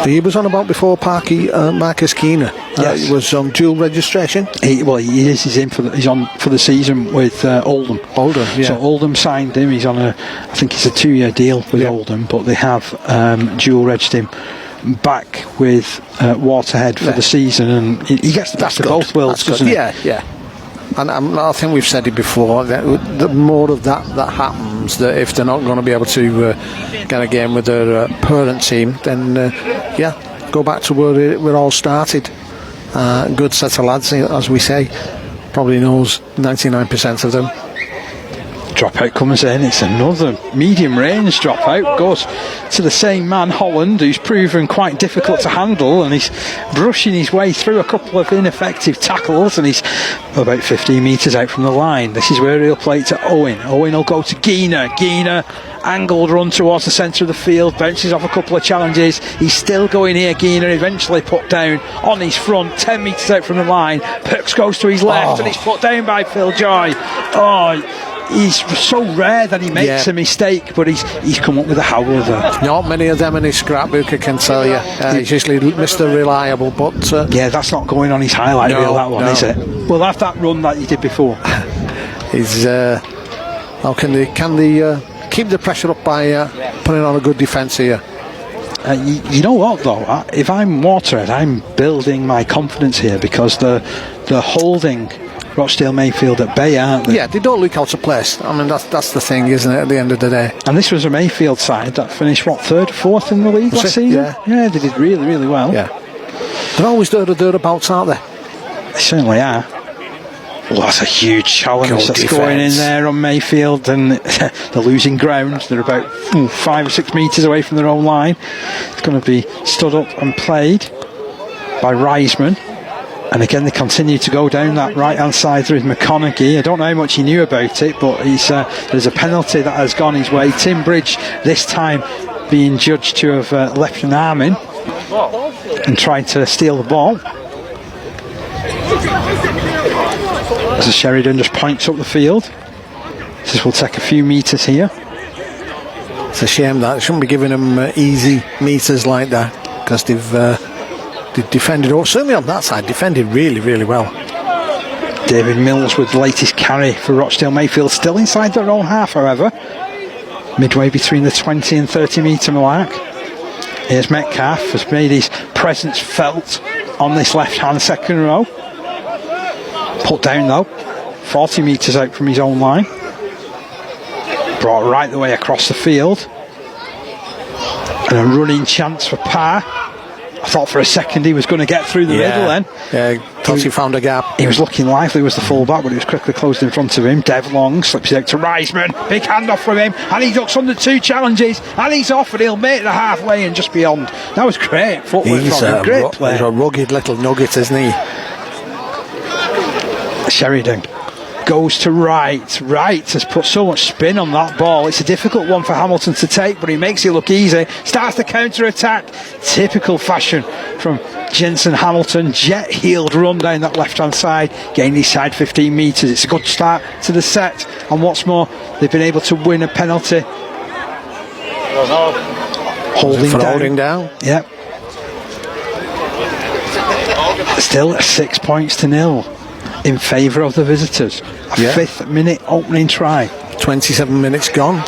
He was on about before Marcus Keener. Yes. He was on dual registration. He is. He's on for the season with Oldham. Yeah. So Oldham signed him. He's on I think it's a 2-year deal with Oldham, but they have dual registered him back with Waterhead for the season, and he gets the best of both worlds, doesn't he? Yeah. And I think we've said it before, that more of that happens, that if they're not going to be able to get a game with their parent team, then go back to where it all started. Good set of lads, as we say. Probably knows 99% of them. Dropout comes in. It's another medium range dropout. Goes to the same man, Holland, who's proven quite difficult to handle, and he's brushing his way through a couple of ineffective tackles, and he's about 15 metres out from the line. This is where he'll play it to Owen. Owen will go to Geener. Geener, angled run towards the centre of the field, bounces off a couple of challenges. He's still going here. Geener eventually put down on his front, 10 metres out from the line. Perks goes to his left, and he's put down by Phil Joy. He's so rare that he makes a mistake, but he's come up with a howl there. Not many of them in his scrapbook, I can tell you. He's usually Mr. Reliable, but that's not going on his highlight reel, that one, is it? We'll have that run that you did before. He's how can they keep the pressure up by putting on a good defence here? You know what, though? If I'm Waterhead, I'm building my confidence here, because they're holding Rochdale Mayfield at bay, aren't they? Yeah, they don't look out of place. I mean, that's the thing, isn't it, at the end of the day? And this was a Mayfield side that finished, 3rd, 4th in the league last season? Yeah, they did really, really well. Yeah. They're always thereabouts, aren't they? They certainly are. Well, that's a huge challenge Good that's defence. going in there on Mayfield, and they're losing ground. They're about 5 or 6 metres away from their own line. It's going to be stood up and played by Reisman. And again, they continue to go down that right-hand side with McConaughey. I don't know how much he knew about it, but there's a penalty that has gone his way. Tim Bridge, this time, being judged to have left an arm in and tried to steal the ball. As Sheridan just points up the field. This will take a few metres here. It's a shame that. They shouldn't be giving them easy metres like that, because they've defended, or certainly on that side, defended really, really well. David Mills with the latest carry for Rochdale Mayfield, still inside their own half, however. Midway between the 20 and 30 metre mark. Here's Metcalf, has made his presence felt on this left-hand second row. Put down though, 40 metres out from his own line. Brought right the way across the field. And a running chance for Parr. I thought for a second he was going to get through the middle then. Yeah, thought he found a gap. He was looking lively, was the full-back, but it was quickly closed in front of him. Dev Long slips it out to Reisman. Big handoff from him, and he ducks under 2 challenges, and he's off, and he'll make the halfway and just beyond. That was great footwork from him. Great play. He's a rugged little nugget, isn't he? Sheridan goes to Wright. Wright has put so much spin on that ball. It's a difficult one for Hamilton to take, but he makes it look easy. Starts the counter-attack. Typical fashion from Jensen Hamilton. Jet-heeled run down that left-hand side. Gained his side 15 metres. It's a good start to the set. And what's more, they've been able to win a penalty. Holding down. Yep. Still 6 points to 0. In favour of the visitors. A 5th minute opening try. 27 minutes gone.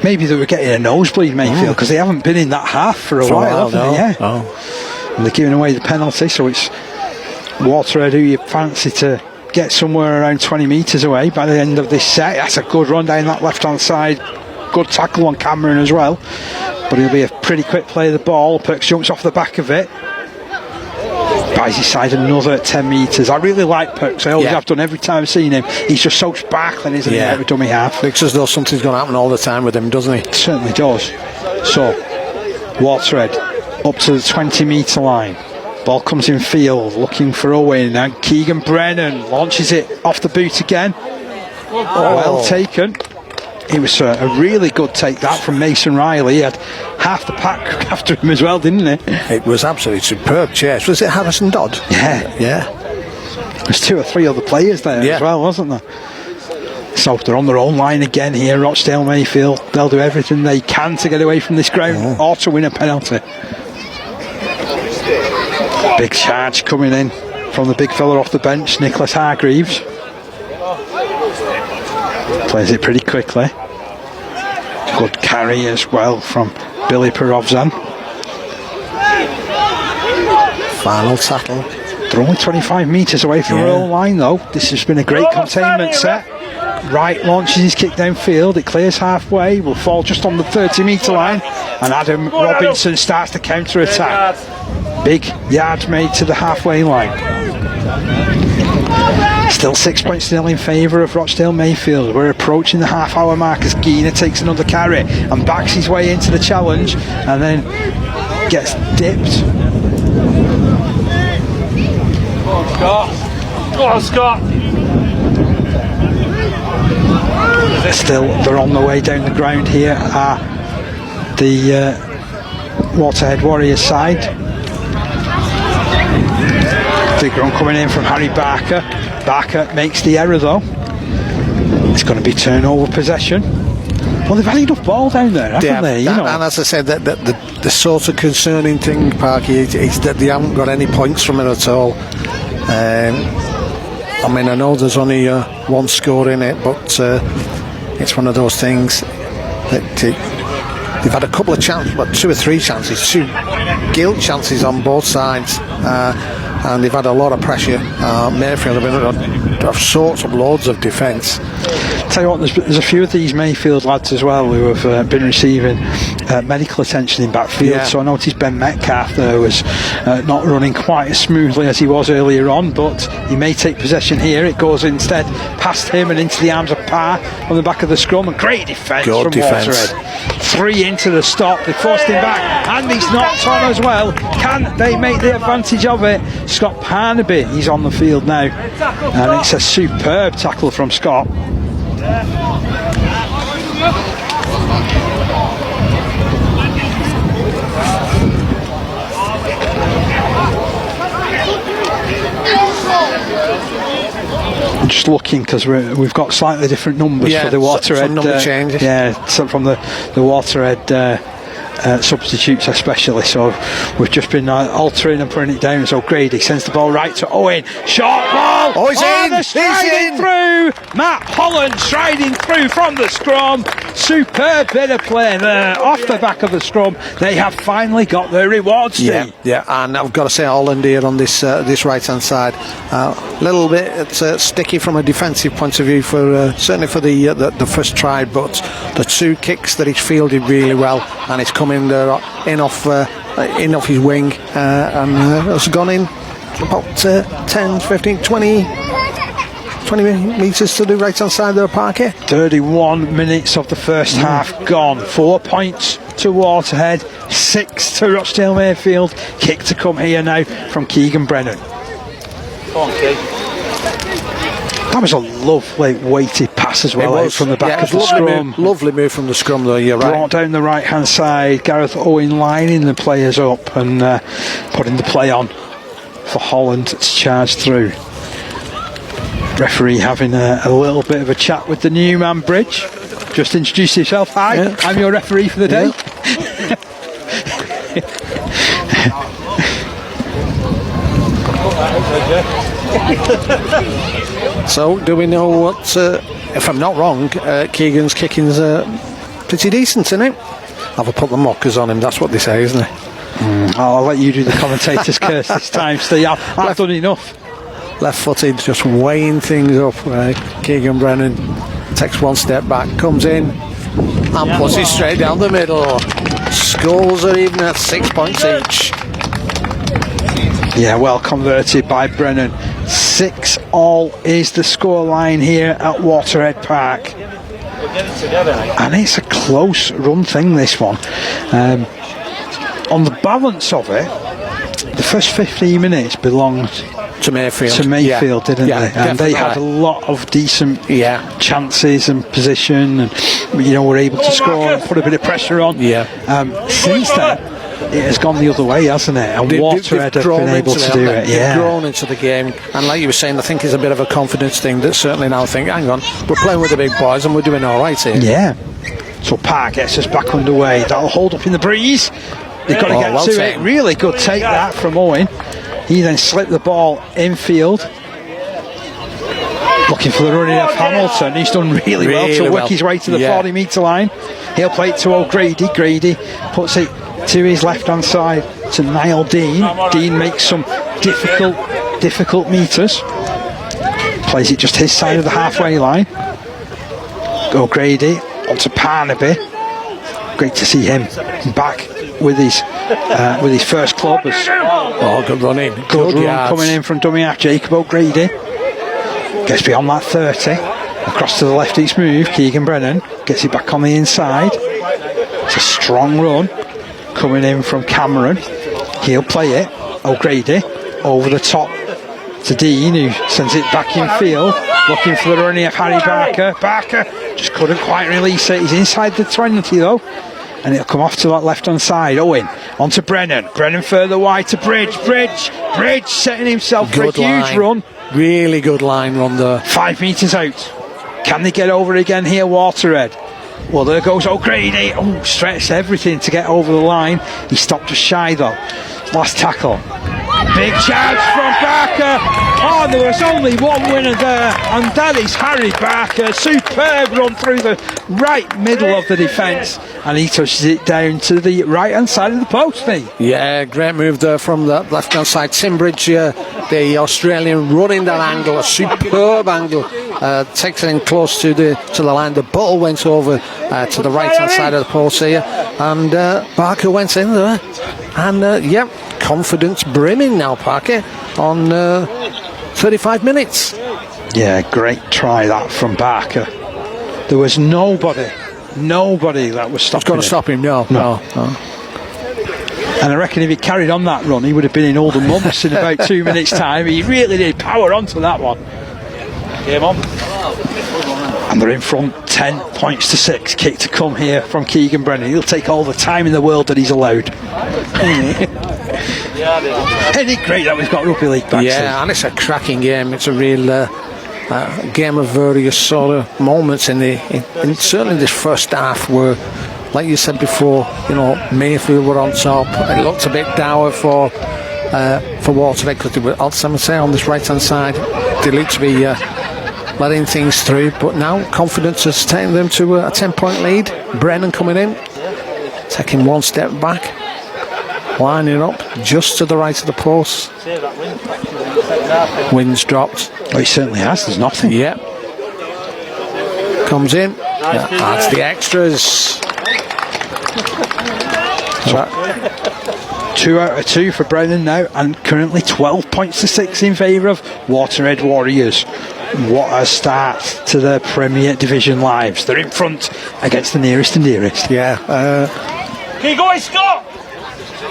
Maybe they were getting a nosebleed, Mayfield, because they haven't been in that half for a while, haven't they? Yeah. And they're giving away the penalty, so it's Waterhead who you fancy to get somewhere around 20 metres away by the end of this set. That's a good run down that left-hand side. Good tackle on Cameron as well. But it'll be a pretty quick play of the ball. Perks jumps off the back of it. Buys his side another 10 metres. I really like Perks. I always have done every time I've seen him. He's just so sparkling, isn't he, every dummy half. Looks as though something's going to happen all the time with him, doesn't he? It certainly does. So, Waterhead up to the 20 metre line. Ball comes in field, looking for a win. Now Keegan Brennan launches it off the boot again. Well taken. It was a really good take that from Mason Riley. He had half the pack after him as well, didn't he? It was absolutely superb chase. Was it Harrison Dodd? Yeah. There's 2 or 3 other players there as well, wasn't there? So they're on their own line again here, Rochdale Mayfield. They'll do everything they can to get away from this ground or to win a penalty. Big charge coming in from the big fella off the bench, Nicholas Hargreaves. Plays it pretty quickly. Good carry as well from Billy Perovzan. Final tackle. They're only 25 metres away from their own line though. This has been a great containment set. Wright launches his kick downfield. It clears halfway. Will fall just on the 30 metre line. And Adam Robinson starts the counter attack. Big yard made to the halfway line. Still 6 points to 0 in favour of Rochdale Mayfield. We're approaching the half-hour mark as Gina takes another carry and backs his way into the challenge and then gets dipped. Go on, Scott. Still, they're on the way down the ground here are the Waterhead Warriors side. Big run coming in from Harry Barker. Barker makes the error though. It's going to be turnover possession. Well, they've had enough ball down there, haven't they? And as I said, the sort of concerning thing, Parky, is that they haven't got any points from it at all. I mean, I know there's only one score in it, but it's one of those things that they've had a couple of chances, but 2 or 3 chances, 2 gilt chances on both sides. And they've had a lot of pressure. Mayfield have sorts of loads of defence. tell you what, there's a few of these Mayfield lads as well who have been receiving medical attention in backfield. So I noticed Ben Metcalf there was not running quite as smoothly as he was earlier on, but he may take possession here. It goes instead past him and into the arms of Parr on the back of the scrum, and great defence from Waterhead. 3 into the stop, they forced him back and he's knocked on as well. Can they make the advantage of it? Scott Parnaby, he's on the field now, and it's a superb tackle from Scott. I'm just looking because we've got slightly different numbers for the Waterhead number changes. From the Waterhead substitutes especially, so we've just been altering and putting it down. So Grady sends the ball right to Owen, short ball, they're striding through. Matt Holland striding through from the scrum. Superb bit of play there off the back of the scrum. They have finally got their rewards. And I've got to say, Holland here on this right hand side, a little bit sticky from a defensive point of view for certainly for the first try, but the 2 kicks that he's fielded really well, and it's coming in off his wing, and has gone in about 10, 15, 20 metres to the right hand side of the park here. 31 minutes of the first half gone. 4 points to Waterhead, 6 to Rochdale Mayfield. Kick to come here now from Keegan Brennan. Go on, Keith. That was a lovely weighted pass as well out from the back of the scrum. Lovely move from the scrum though, you're right. Brought down the right hand side, Gareth Owen lining the players up and putting the play on for Holland to charge through. Referee having a little bit of a chat with the new man, Bridge. Just introduce yourself. Hi, I'm your referee for the day. So, do we know what, if I'm not wrong, Keegan's kicking's pretty decent, isn't it? I've put the mockers on him, that's what they say, isn't it? I'll let you do the commentator's curse this time, Steve. I've done enough. Left footed, just weighing things up. Keegan Brennan takes 1 step back, comes in and puts it straight down the middle. Scores are even at 6 points each. Yeah, well converted by Brennan. 6-all is the scoreline here at Waterhead Park. And it's a close run thing, this one. On the balance of it, the first 15 minutes belonged to Mayfield, didn't they? And they had a lot of decent chances and position, and were able to score and put a bit of pressure on. Since then, it has gone the other way, hasn't it? And Waterhead have been able to do it. They've grown into the game, and like you were saying, I think it's a bit of a confidence thing that certainly now think, hang on, we're playing with the big boys and we're doing all right here. Yeah. So Park gets us back underway. That'll hold up in the breeze. They've got to get to it. Really good take that from Owen. He then slipped the ball infield, looking for the running of Hamilton. He's done really well to work his way to the 40 metre line. He'll play it to O'Grady. Grady puts it to his left hand side to Niall Dean. Dean makes some difficult metres, plays it just his side of the halfway line. O'Grady onto Parnaby. Great to see him back with his first club. Good running. Good run coming in from dummy half Jacob O'Grady. Gets beyond that 30. Across to the left each move. Keegan Brennan gets it back on the inside. It's a strong run coming in from Cameron. He'll play it. O'Grady over the top to Dean, who sends it back in field, looking for the running of Harry Barker. Barker just couldn't quite release it. He's inside the 20 though, and it'll come off to that left hand side. Owen onto Brennan. Brennan further wide to Bridge setting himself for a huge run. Really good line run there. 5 metres out. Can they get over again here, Waterhead? Well, there goes O'Grady. Stretched everything to get over the line. He stopped just shy though. Last tackle. Big charge from Barker. There was only one winner there, and that is Harry Barker. Superb run through the right middle of the defence, and he touches it down to the right hand side of the post. Yeah, great move there from the left hand side. Timbridge, the Australian, running that angle, a superb angle, takes it in close to the line. The ball went over to the right hand side of the post here, and Parker went in there, and confidence brimming now, Parker, on 35 minutes. Yeah, great try that from Barker. There was nobody that was stopping going to stop him. No. And I reckon if he carried on that run, he would have been in older months in about 2 minutes' time. He really did power onto that one. Game on. And they're in front 10 points to 6. Kick to come here from Keegan Brennan. He'll take all the time in the world that he's allowed. Isn't it great that we've got rugby league back? Yeah, and it's a cracking game. It's a real game of various sort of moments in certainly this first half where, like you said before, Mayfield were on top. It looked a bit dour for Waterhead because they were on this right hand side. They looked to be letting things through, but now confidence has taken them to a 10-point lead. Brennan coming in, taking one step back, lining up just to the right of the post. Wind's dropped. Oh, he certainly has. There's nothing. Yeah. Comes in. Adds the extras. 2 out of 2 for Brennan now, and currently 12 points to 6 in favour of Waterhead Warriors. What a start to the Premier Division lives. They're in front against the nearest and dearest. Yeah. Keep going, Scott!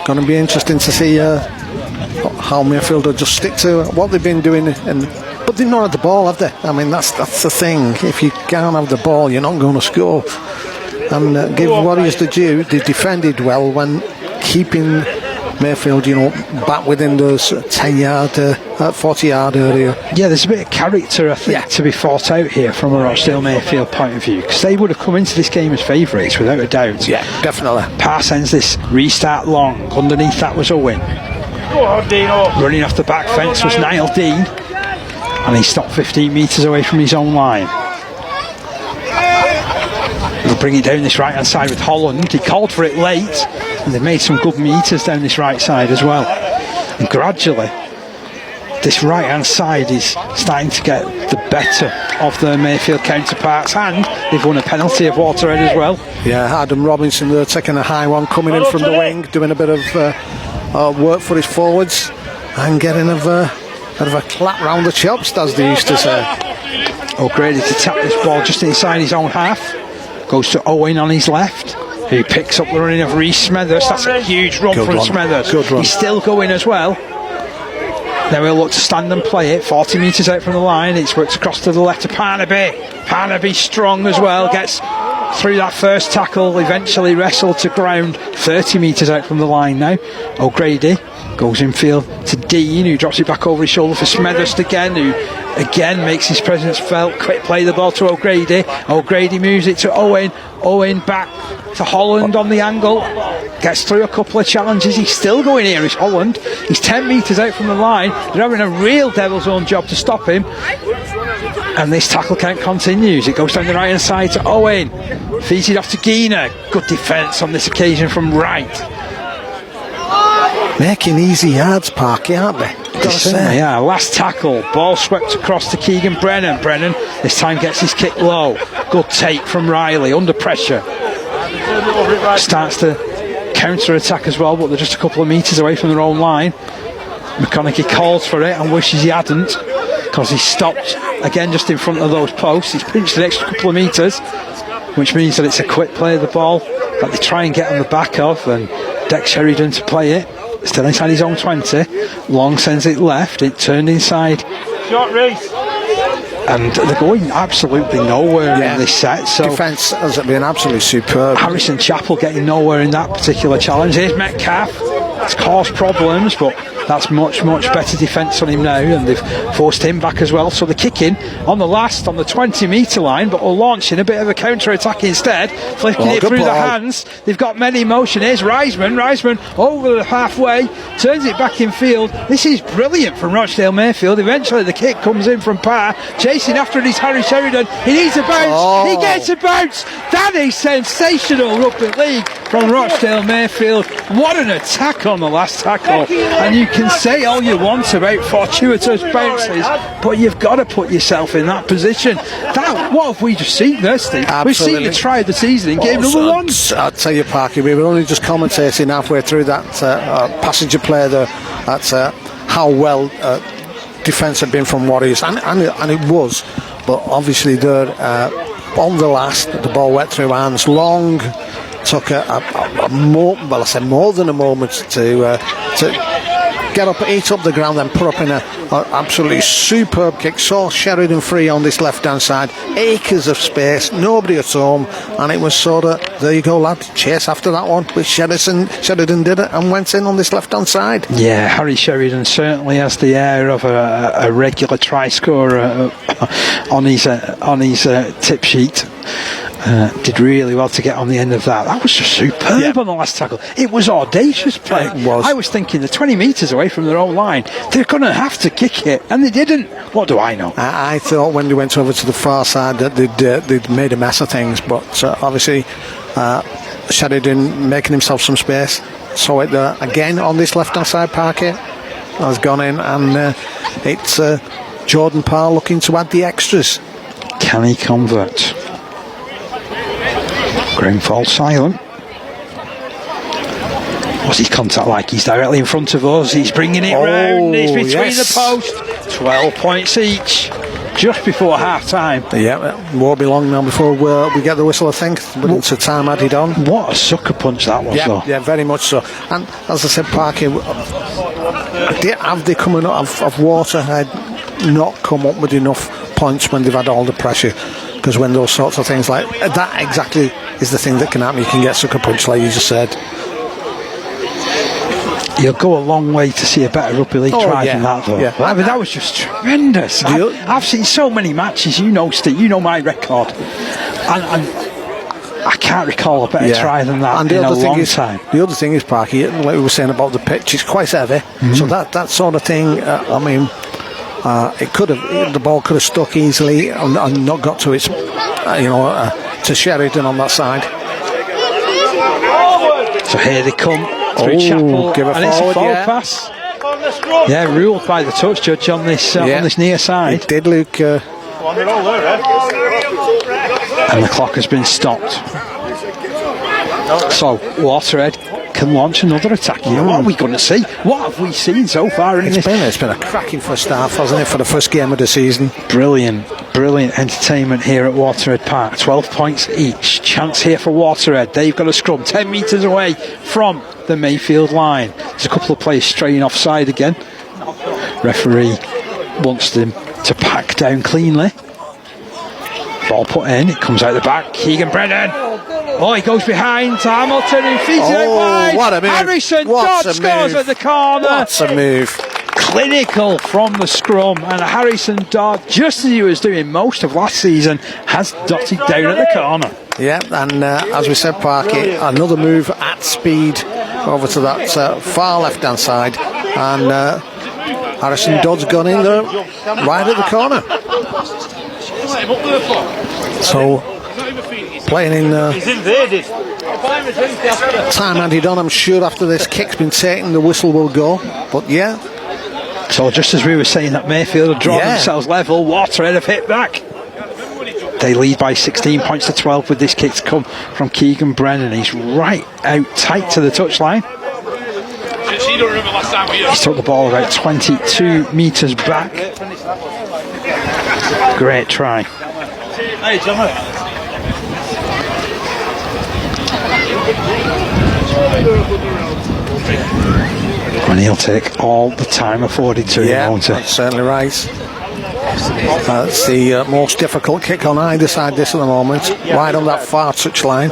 Going to be interesting to see how Mayfield will just stick to what they've been doing, but they've not had the ball, have they? I mean, that's the thing. If you can't have the ball, you're not going to score. And give Warriors the due, they defended well when keeping Mayfield, back within those 10-yard, 40-yard area. Yeah, there's a bit of character, I think, to be fought out here from a Rochdale Mayfield point of view, because they would have come into this game as favourites without a doubt. Yeah, definitely. Parr sends this restart long. Underneath that was Owen. Go on, Dino. Running off the back fence was Niall Dean, and he stopped 15 metres away from his own line. He'll bring it down this right hand side with Holland. He called for it late, and they've made some good metres down this right side as well. And gradually, this right hand side is starting to get the better of the Mayfield counterparts, and they've won a penalty of Waterhead as well. Yeah, Adam Robinson there taking a high one, coming in from the wing, doing a bit of work for his forwards, and getting a bit of a clap round the chops, as they used to say. O'Grady to tap this ball just inside his own half. Goes to Owen on his left, who picks up the running of Rhys Smethurst. That's a huge run from Smethurst. Good run. He's still going as well. Then we'll look to stand and play it 40 metres out from the line. It's worked across to the left to Parnaby. Parnaby strong as well, gets through that first tackle, eventually wrestled to ground 30 metres out from the line now. O'Grady goes infield to Dean, who drops it back over his shoulder for Smethurst again, who again makes his presence felt. Quick play the ball to O'Grady. O'Grady moves it to Owen. Owen back to Holland on the angle. Gets through a couple of challenges. He's still going here, is Holland. He's 10 metres out from the line. They're having a real devil's own job to stop him. And this tackle count continues. It goes down the right hand side to Owen. Feeds it off to Gina. Good defence on this occasion from Wright. Making easy yards, Parky, aren't they? Yeah, last tackle. Ball swept across to Keegan Brennan. Brennan this time gets his kick low. Good take from Riley under pressure. Starts to counter attack as well, but they're just a couple of metres away from their own line. McConaughey calls for it and wishes he hadn't, because he stopped again just in front of those posts. He's pinched an extra couple of metres, which means that it's a quick play of the ball that they try and get on the back of, and Dex Sheridan to play it. Still inside his own 20. Long sends it left. It turned inside. Short race. And they're going absolutely nowhere in this set. So defence has been absolutely superb. Harrison Chappell getting nowhere in that particular challenge. Here's Metcalf. It's caused problems, but that's much better defence on him now, and they've forced him back as well. So they're kicking on the 20 metre line, but are launching a bit of a counter attack instead, flicking it through the hands. They've got men in motion. Here's Reisman over the halfway, turns it back in field. This is brilliant from Rochdale Mayfield. Eventually the kick comes in from Parr, chasing after it is Harry Sheridan. He needs a bounce. He gets a bounce. That is sensational rugby league from Rochdale Mayfield. What an attack on the last tackle. And you can say all you want about fortuitous bounces, but you've got to put yourself in that position. What have we just seen there, Steve? Absolutely. We've seen the try of the season in game number 1. I'll tell you, Parky, we were only just commentating halfway through that passenger play there at how well defence had been from Warriors, and it was, but obviously there on the last, the ball went through hands. Long took more than a moment to get up, eat up the ground, then put up in an absolutely superb kick. Saw Sheridan free on this left hand side, acres of space, nobody at home, and it was sort of, there you go lad, chase after that one, which Sheridan did it and went in on this left hand side. Yeah, Harry Sheridan certainly has the air of a regular try scorer on his tip sheet. Did really well to get on the end of that. That was just superb on the last tackle. It was audacious play. It was. I was thinking they're 20 metres away from their own line. They're going to have to kick it, and they didn't. What do I know? I thought when they went over to the far side that they'd made a mess of things, but obviously Sheridan making himself some space. Saw it there again on this left hand side. Parker has gone in, and it's Jordan Parr looking to add the extras. Can he convert? Graham falls silent. What's his contact like? He's directly in front of us. He's bringing it round. He's between the post. 12 points each. Just before half time. Yeah, won't be long now before we get the whistle, I think. But it's a time added on. What a sucker punch that was, though. Yeah, very much so. And as I said, Parker, have they coming up of Waterhead not come up with enough points when they've had all the pressure? Because when those sorts of things like that exactly is the thing that can happen. You can get sucker punch, like you just said. You'll go a long way to see a better rugby league try than that, though. Yeah. I mean, that was just tremendous. I've seen so many matches, you know, Steve, you know my record, and I can't recall a better try than that in a long time. The other thing is, Parky, like we were saying about the pitch, it's quite heavy, so that sort of thing, I mean, the ball could have stuck easily and not got to its, to Sheridan on that side. So here they come through Chapel, and it's a forward pass. Yeah, ruled by the touch judge on this near side. It did look. And the clock has been stopped. So Waterhead can launch another attack. What are we going to see? What have we seen so far in this? It's been a cracking first half, hasn't it, for the first game of the season? Brilliant entertainment here at Waterhead Park. 12 points each. Chance here for Waterhead. They've got a scrum 10 metres away from the Mayfield line. There's a couple of players straying offside again. Referee wants them to pack down cleanly. Ball put in, it comes out the back. Keegan Brennan. Oh, he goes behind to Hamilton, who feeds it out wide. What a move. Harrison Dodd scores at the corner. What's a move. Clinical from the scrum, and Harrison Dodd, just as he was doing most of last season, has dotted down at the corner. Yeah, and as we said, Parky, another move at speed over to that far left hand side, and Harrison Dodd's gone in there right at the corner. So playing in time added on. I'm sure after this kick's been taken the whistle will go, but yeah. So just as we were saying that Mayfield had drawn themselves level, Waterhead have hit back. They lead by 16 points to 12 with this kick to come from Keegan Brennan. He's right out tight to the touchline. He's took the ball about 22 metres back. Great try. And he'll take all the time afforded to him, won't he? That's certainly right. That's the most difficult kick on either side this at the moment, right on that far touch line.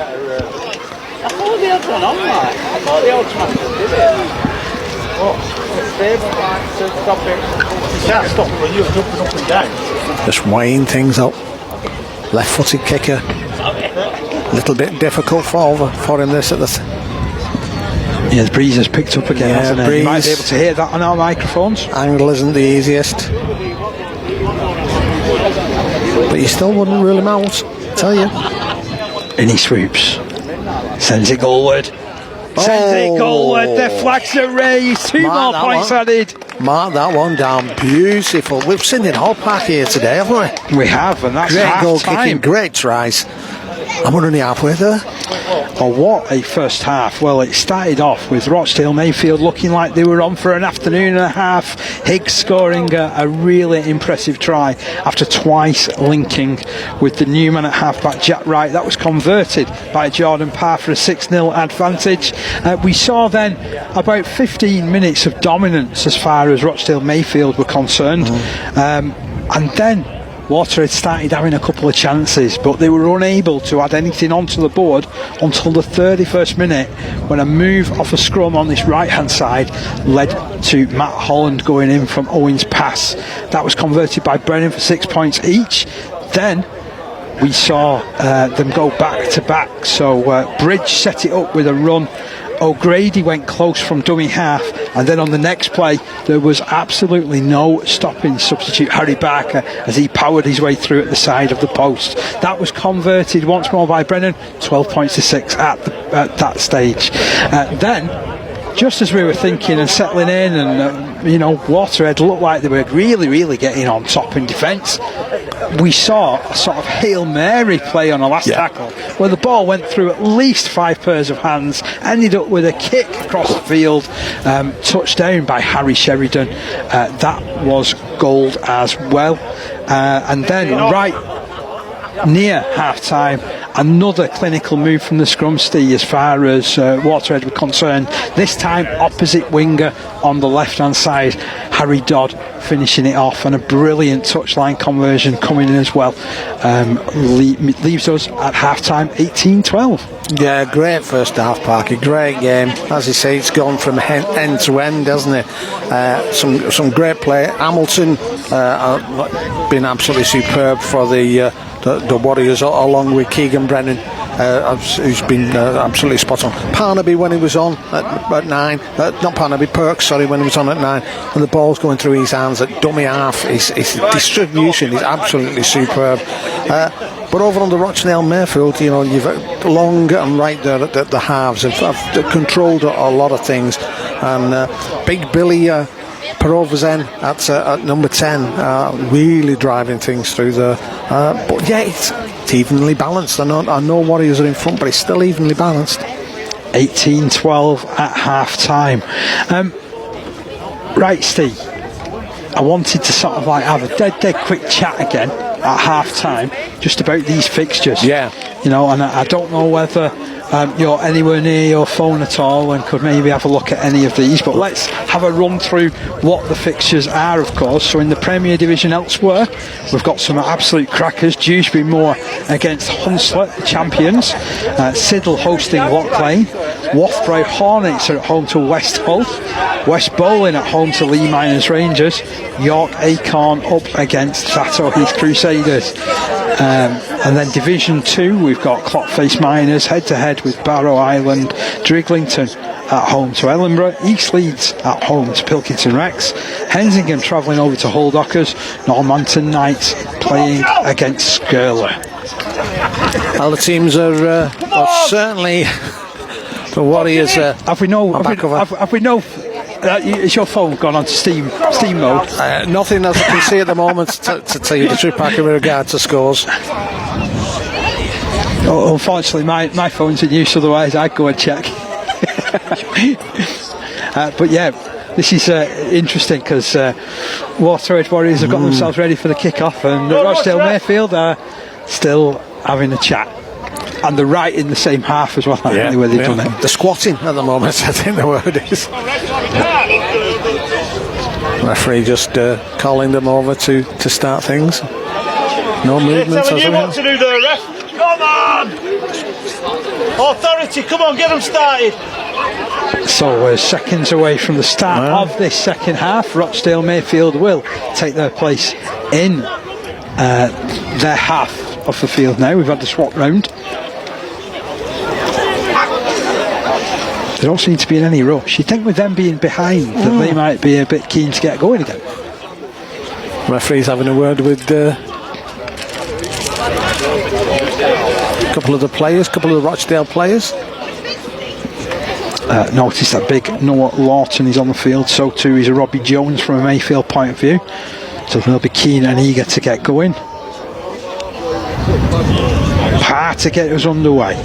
Just weighing things up. Left footed kicker. A little bit difficult for him this at the Yeah, the breeze has picked up again, hasn't it? You might be able to hear that on our microphones. Angle isn't the easiest, but you still wouldn't rule him out, I tell you. And he swoops, sends it goalward. Sends it goalward. The flags are raised. Two more points added. Mark that one down. Beautiful. We've seen it all park here today, haven't we? We have, and that's great goal half-time. kicking, great tries. And we're only halfway there. Oh, what a first half. Well, it started off with Rochdale Mayfield looking like they were on for an afternoon and a half. Higgs scoring a really impressive try after twice linking with the new man at half-back, Jack Wright. That was converted by Jordan Parr for a 6-0 advantage. We saw then about 15 minutes of dominance as far as Rochdale Mayfield were concerned. And then Waterhead started having a couple of chances, but they were unable to add anything onto the board until the 31st minute, when a move off a scrum on this right hand side led to Matt Holland going in from Owen's pass. That was converted by Brennan for 6 points each. Then we saw them go back to back, so Bridge set it up with a run. O'Grady went close from dummy half, and then on the next play there was absolutely no stopping substitute Harry Barker as he powered his way through at the side of the post. That was converted once more by Brennan, 12 points to 6 at that stage. Then, just as we were thinking and settling in, and Waterhead looked like they were really getting on top in defence, we saw a sort of Hail Mary play on a last tackle where the ball went through at least 5 pairs of hands, ended up with a kick across the field, touchdown by Harry Sheridan. That was gold as well. And then right near half-time, another clinical move from the scrumstee as far as Waterhead were concerned. This time opposite winger on the left-hand side, Harry Dodd finishing it off, and a brilliant touchline conversion coming in as well. Leaves us at half-time 18-12. Yeah, great first half, Parky. Great game. As you say, it's gone from end to end, hasn't it? Some great play. Hamilton been absolutely superb for the Warriors, along with Keegan Brennan, who's been absolutely spot on. Parnaby when he was on at 9, not Parnaby, Perks, sorry, when he was on at 9, and the ball's going through his hands at dummy half. His distribution is absolutely superb. But over on the Rochdale Mayfield, you've long and right there at the halves have controlled a lot of things, and Big Billy Perovazen at number 10, really driving things through there. But yeah, it's evenly balanced. I know Warriors are in front, but it's still evenly balanced. 18-12 at half time. Right, Steve, I wanted to sort of like have a dead quick chat again at half time just about these fixtures. Yeah. And I don't know whether you're anywhere near your phone at all and could maybe have a look at any of these, but let's have a run through what the fixtures are, of course. So in the Premier Division elsewhere, we've got some absolute crackers. Dewsbury Moor against Hunslet, the champions. Siddle hosting Loch Lane. Wharfborough Hornets are at home to West Hull. West Bowling at home to Lee Miners Rangers. York Acorn up against Thatto Heath Crusaders. And then Division 2, we've got Clockface Miners head to head with Barrow Island. Driglington at home to Ellenborough. East Leeds at home to Pilkington Rex. Hensingham travelling over to Hull Dockers. Normanton Knights playing against Skirler. Well, the teams are certainly the Warriors. Have we no? Is your phone gone on to Steam mode? Nothing as I can see at the moment to tell you the truth, Packer, with regard to scores. Unfortunately, my phone's in use, otherwise I'd go and check. But yeah, this is interesting because Waterhead Warriors have got themselves ready for the kick-off, and Rochdale Mayfield are still having a chat. And they're right in the same half as well, where they've done it. They're squatting at the moment, I think the word is. Referee just calling them over to start things. No movements. Telling you what to do there, ref. Come on! Authority, come on, get them started. So we're seconds away from the start of this second half. Rochdale Mayfield will take their place in their half of the field now. We've had the swap round. They don't seem to be in any rush. You'd think with them being behind that they might be a bit keen to get going again. Referee's having a word with a couple of the Rochdale players. Notice that big Noah Lawton is on the field, so too is Robbie Jones from a Mayfield point of view, so they'll be keen and eager to get going. Parr to get us underway.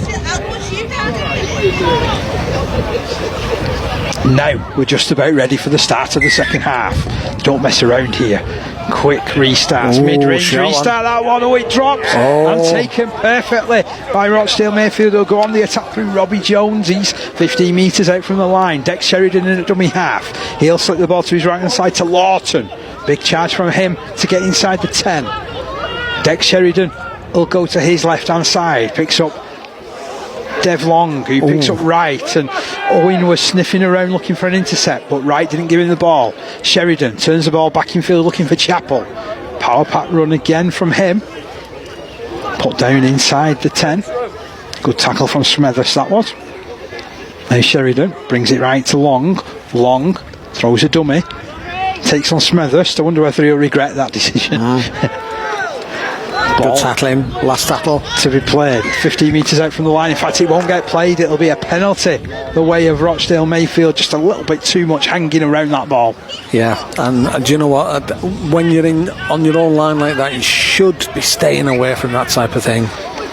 Now we're just about ready for the start of the second half. Don't mess around here. Quick restarts, mid-range restart that one. Oh, it drops and taken perfectly by Rochdale. Mayfield will go on the attack through Robbie Jones. He's 15 metres out from the line. Dex Sheridan in a dummy half. He'll slip the ball to his right hand side to Lawton. Big charge from him to get inside the 10. Dex Sheridan will go to his left hand side, picks up Dev Long, who picks up Wright, and Owen was sniffing around looking for an intercept, but Wright didn't give him the ball. Sheridan turns the ball back in field looking for Chappell. Power pack run again from him, put down inside the 10. Good tackle from Smethurst that was. Now Sheridan brings it right to Long. Long throws a dummy, takes on Smethurst. I wonder whether he'll regret that decision. Good tackling, last tackle to be played 15 metres out from the line. In fact, it won't get played, it'll be a penalty the way of Rochdale. Mayfield just a little bit too much hanging around that ball. Yeah, and do you know what, when you're in on your own line like that, you should be staying away from that type of thing.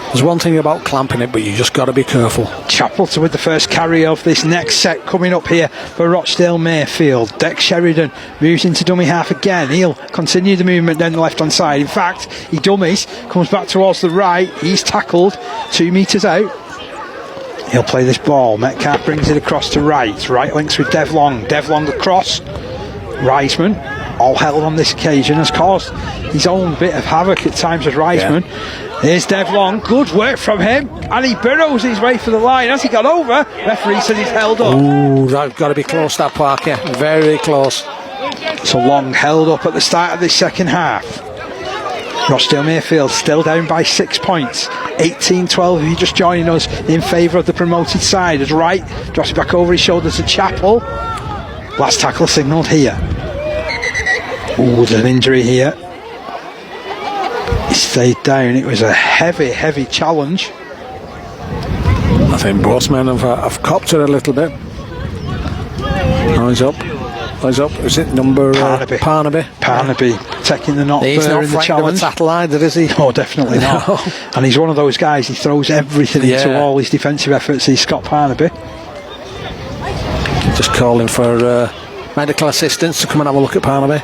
There's one thing about clamping it, but you just got to be careful. Chappell with the first carry of this next set coming up here for Rochdale Mayfield. Dex Sheridan moves into dummy half again. He'll continue the movement down the left hand side. In fact, he dummies, comes back towards the right. He's tackled 2 metres out. He'll play this ball. Metcalf brings it across to Wright. Wright links with Dev Long. Dev Long across. Reisman, all held on this occasion, has caused his own bit of havoc at times as Reisman. Here's Dev Long, good work from him, and he burrows his way for the line. Has he got over? Referee said he's held up. Ooh, that's got to be close, that Parker, very close. So Long held up at the start of this second half. Rochdale Mayfield still down by 6 points. 18-12 if you're just joining us, in favour of the promoted side, as Wright drops it back over his shoulder to Chappell. Last tackle signalled here. Ooh, there's an injury here. He stayed down. It was a heavy challenge. I think both men have copped it a little bit. Eyes up. Is it number Parnaby? Parnaby taking the knock he's there not in the challenge. Of a tackle either, is he? No, definitely not. And he's one of those guys, he throws everything into all his defensive efforts. He's Scott Parnaby. Just calling for medical assistance to come and have a look at Parnaby.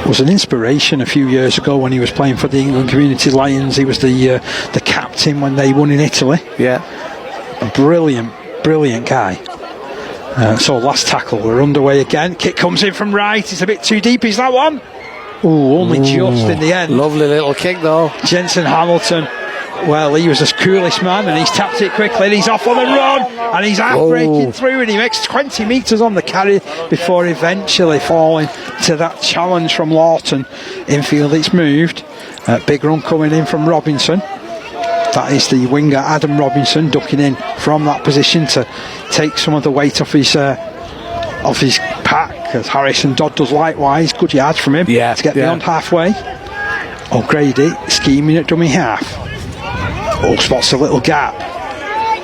Was an inspiration a few years ago when he was playing for the England Community Lions. He was the captain when they won in Italy. Yeah, a brilliant guy. So last tackle, we're underway again. Kick comes in from right. It's a bit too deep. Is that one? Only just in the end. Lovely little kick though. Jensen Hamilton. Well, he was the coolest man, and he's tapped it quickly, and he's off on the run, and he's out breaking through, and he makes 20 metres on the carry before eventually falling to that challenge from Lawton. Infield it's moved. Big run coming in from Robinson. That is the winger Adam Robinson ducking in from that position to take some of the weight off his pack, as Harrison Dodd does likewise. Good yards from him to get beyond halfway. O'Grady scheming at dummy half. Spots a little gap,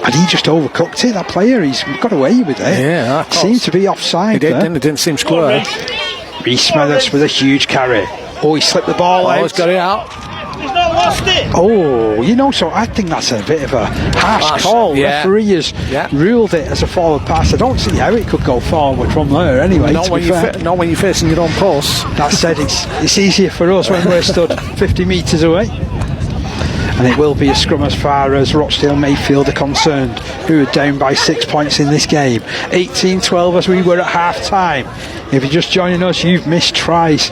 and he just overcooked it. That player, he's got away with it. Yeah, seemed to be offside. It didn't seem square. Reece Smethurst with a huge carry. He slipped the ball out. He's got it out. He's not lost it. So I think that's a bit of a harsh call. Referee has ruled it as a forward pass. I don't see how it could go forward from there anyway. Not when you're facing your own post. That said, it's easier for us when we're stood 50 metres away. And it will be a scrum as far as Rochdale Mayfield are concerned, who are down by 6 points in this game. 18-12 as we were at half time. If you're just joining us, you've missed tries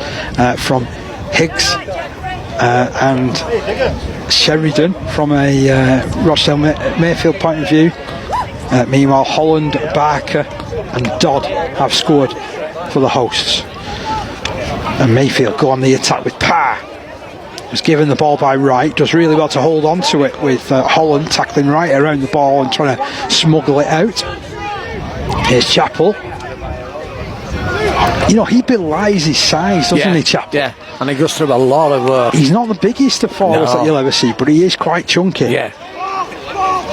from Higgs and Sheridan from a Rochdale Mayfield point of view. Meanwhile, Holland, Barker and Dodd have scored for the hosts. And Mayfield go on the attack with Parr. Was given the ball by Wright, does really well to hold on to it, with Holland tackling right around the ball and trying to smuggle it out. Here's Chappell. He belies his size, doesn't he, Chappell? Yeah, and he goes through a lot of work. He's not the biggest of forwards that you'll ever see, but he is quite chunky. Yeah.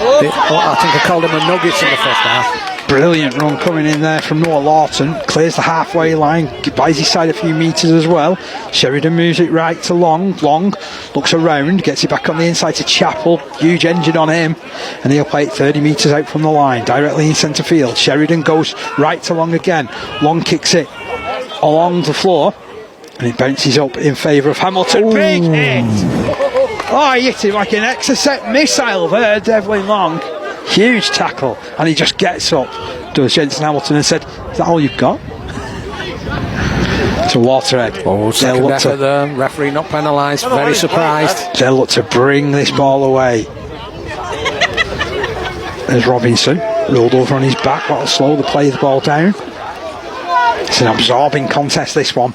I think I called him a nugget in the first half. Brilliant run coming in there from Noah Lawton. Clears the halfway line, buys his side a few metres as well. Sheridan moves it right to Long. Long looks around, gets it back on the inside to Chappell. Huge engine on him, and he'll play it 30 metres out from the line, directly in centre field. Sheridan goes right to Long again. Long kicks it along the floor, and it bounces up in favour of Hamilton. Ooh. Big hit! Oh, he hit him like an Exocet missile there, Devlin Long. Huge tackle, and he just gets up, does Jensen Hamilton, and said, "Is that all you've got?" To Waterhead. Oh, second effort there. Referee not penalised. Very surprised. They'll look to bring this ball away. There's Robinson, rolled over on his back. That'll slow the play of the ball down. It's an absorbing contest, this one.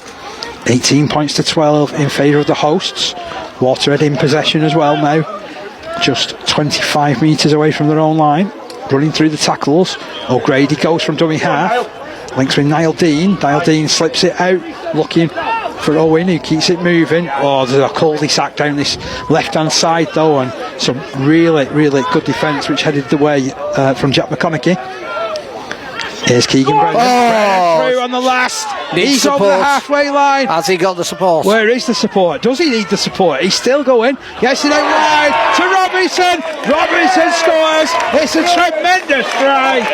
18 points to 12 in favour of the hosts. Waterhead in possession as well now. Just 25 metres away from their own line. Running through the tackles. O'Grady goes from dummy half. Links with Niall Dean. Niall Dean slips it out, looking for Owen, who keeps it moving. Oh, there's a cul-de-sac down this left-hand side though, and some really, really good defence which headed the way from Jack McConaughey. Here's Keegan Brennan. Through on the last. He's support. On the halfway line. Has he got the support? Where is the support? Does he need the support? He's still going. Gets it out wide to Robinson. Robinson scores. It's a tremendous try.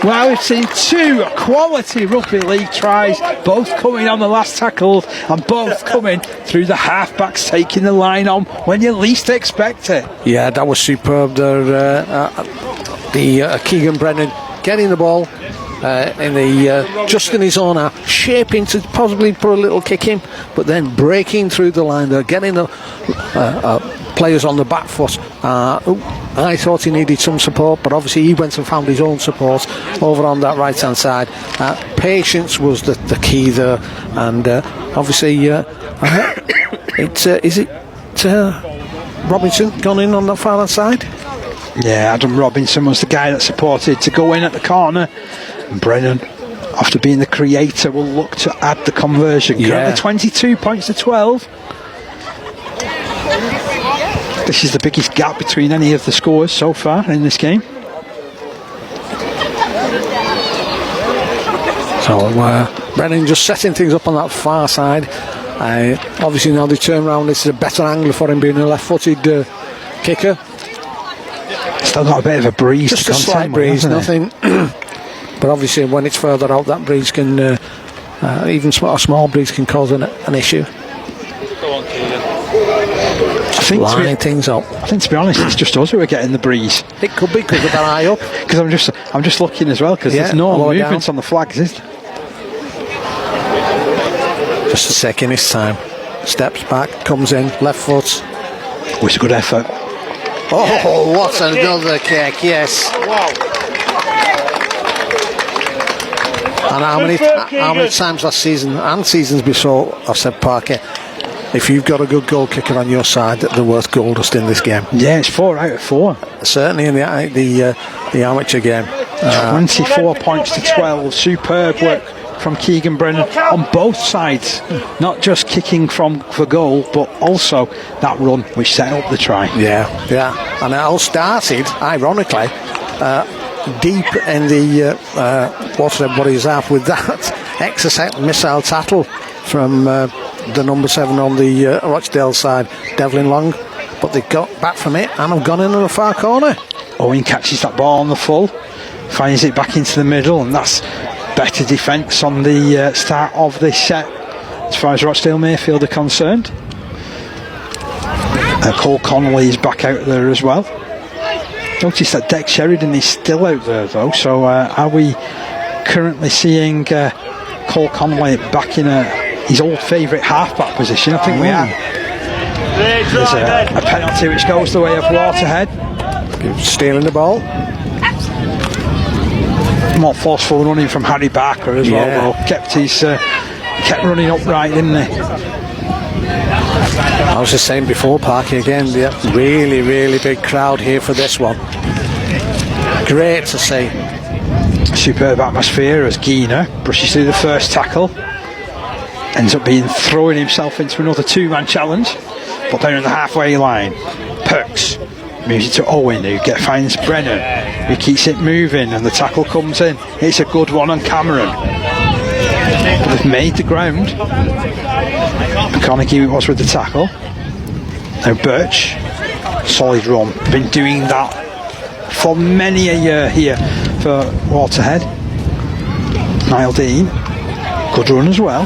Well, we've seen two quality rugby league tries, both coming on the last tackle and both coming through the halfbacks taking the line on when you least expect it. Yeah, that was superb there. Keegan Brennan getting the ball in the just in his own half, shaping to possibly put a little kick in, but then breaking through the line there, getting the players on the back foot. I thought he needed some support, but obviously he went and found his own support over on that right hand side. Patience was the key there, and obviously is it Robinson gone in on the far hand side? Yeah, Adam Robinson was the guy that supported to go in at the corner. And Brennan, after being the creator, will look to add the conversion. Currently 22 points to 12. This is the biggest gap between any of the scores so far in this game. So Brennan just setting things up on that far side. Obviously now they turn around, this is a better angle for him being a left-footed kicker. Still got a bit of a breeze. Just a slight breeze, nothing. But obviously when it's further out, that breeze can even a small breeze can cause an issue. I think lining things up. I think, to be honest, it's just us who are getting the breeze. It could be because of that eye up. Because I'm just looking as well, because there's no movements on the flags, is there? Just a second this time. Steps back, comes in, left foot. Oh, it's a good effort. Oh, what another kick, yes. Wow. And how many times last season and seasons before I've said, Parker, if you've got a good goal kicker on your side, they're worth gold dust in this game. Yeah, it's 4 out of 4. Certainly in the amateur game. 24 points to 12. Superb work from Keegan Brennan on both sides, not just kicking for goal, but also that run which set up the try. Yeah, and it all started, ironically, deep in the what he's half with that Exocet missile tackle from the number 7 on the Rochdale side, Devlin Long, but they got back from it and have gone in the far corner. Owen catches that ball on the full, finds it back into the middle, and that's better defence on the start of this set as far as Rochdale Mayfield are concerned. Cole Connolly is back out there as well. Notice that Dex Sheridan is still out there though, so are we currently seeing Cole Connolly back in his old favourite halfback position? I think we are. There's a penalty which goes the way of Waterhead. Stealing the ball. More forceful running from Harry Barker as well. Kept running upright, didn't he? I was just saying before, Parky, again, really, really big crowd here for this one. Great to see. Superb atmosphere as Gina brushes through the first tackle. Ends up throwing himself into another 2-man challenge. But down on the halfway line, Perks Moves it to Owen, who finds Brennan, who keeps it moving, and the tackle comes in. It's a good one on Cameron. They've made the ground. McConaughey was with the tackle. Now Birch, solid run. Been doing that for many a year here for Waterhead. Niall Dean, good run as well.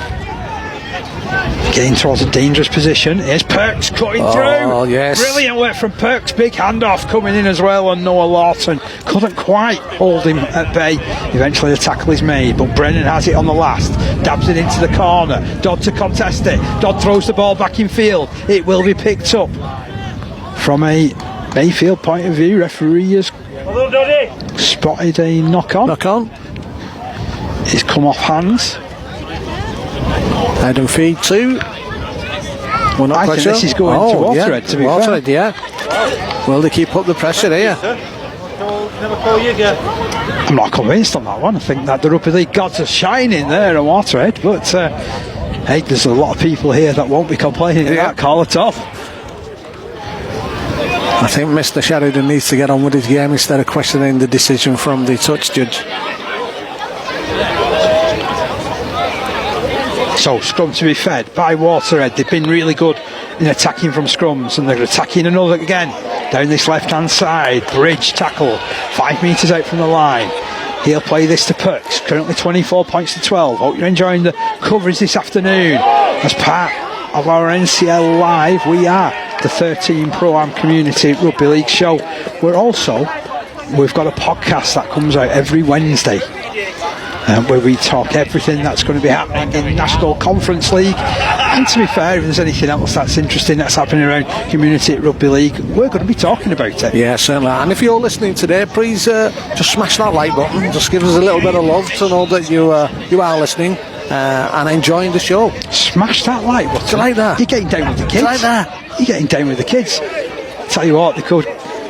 Getting towards a dangerous position. Here's Perks cutting through. Yes. Brilliant work from Perks. Big handoff coming in as well on Noah Lawton. Couldn't quite hold him at bay. Eventually the tackle is made, but Brennan has it on the last. Dabs it into the corner. Dodd to contest it. Dodd throws the ball back in field. It will be picked up. From a Mayfield point of view, referee has spotted a knock on. It's come off hands. Head and feed too. I think this is going to Waterhead, to be Waterhead, fair. Yeah. Will they keep up the pressure here? I'm not convinced on that one. I think that the Rugby League gods are shining there at Waterhead, but hey, there's a lot of people here that won't be complaining of that call at all. I think Mr. Sheridan needs to get on with his game instead of questioning the decision from the touch judge. So scrum to be fed by Waterhead. They've been really good in attacking from scrums, and they're attacking another again down this left hand side. Bridge tackle 5 metres out from the line. He'll play this to Perks, currently 24 points to 12. Hope you're enjoying the coverage this afternoon. As part of our NCL Live, we are the 13 Pro-Am Community Rugby League show. We've got a podcast that comes out every Wednesday, where we talk everything that's going to be happening in National Conference League. And to be fair, if there's anything else that's interesting that's happening around Community Rugby League, we're going to be talking about it. Yeah, certainly. And if you're listening today, please just smash that like button. Just give us a little bit of love to know that you are listening and enjoying the show. Smash that like button. Do you like that? You're getting down with the kids. Do you like that? You're getting down with the kids. Tell you what,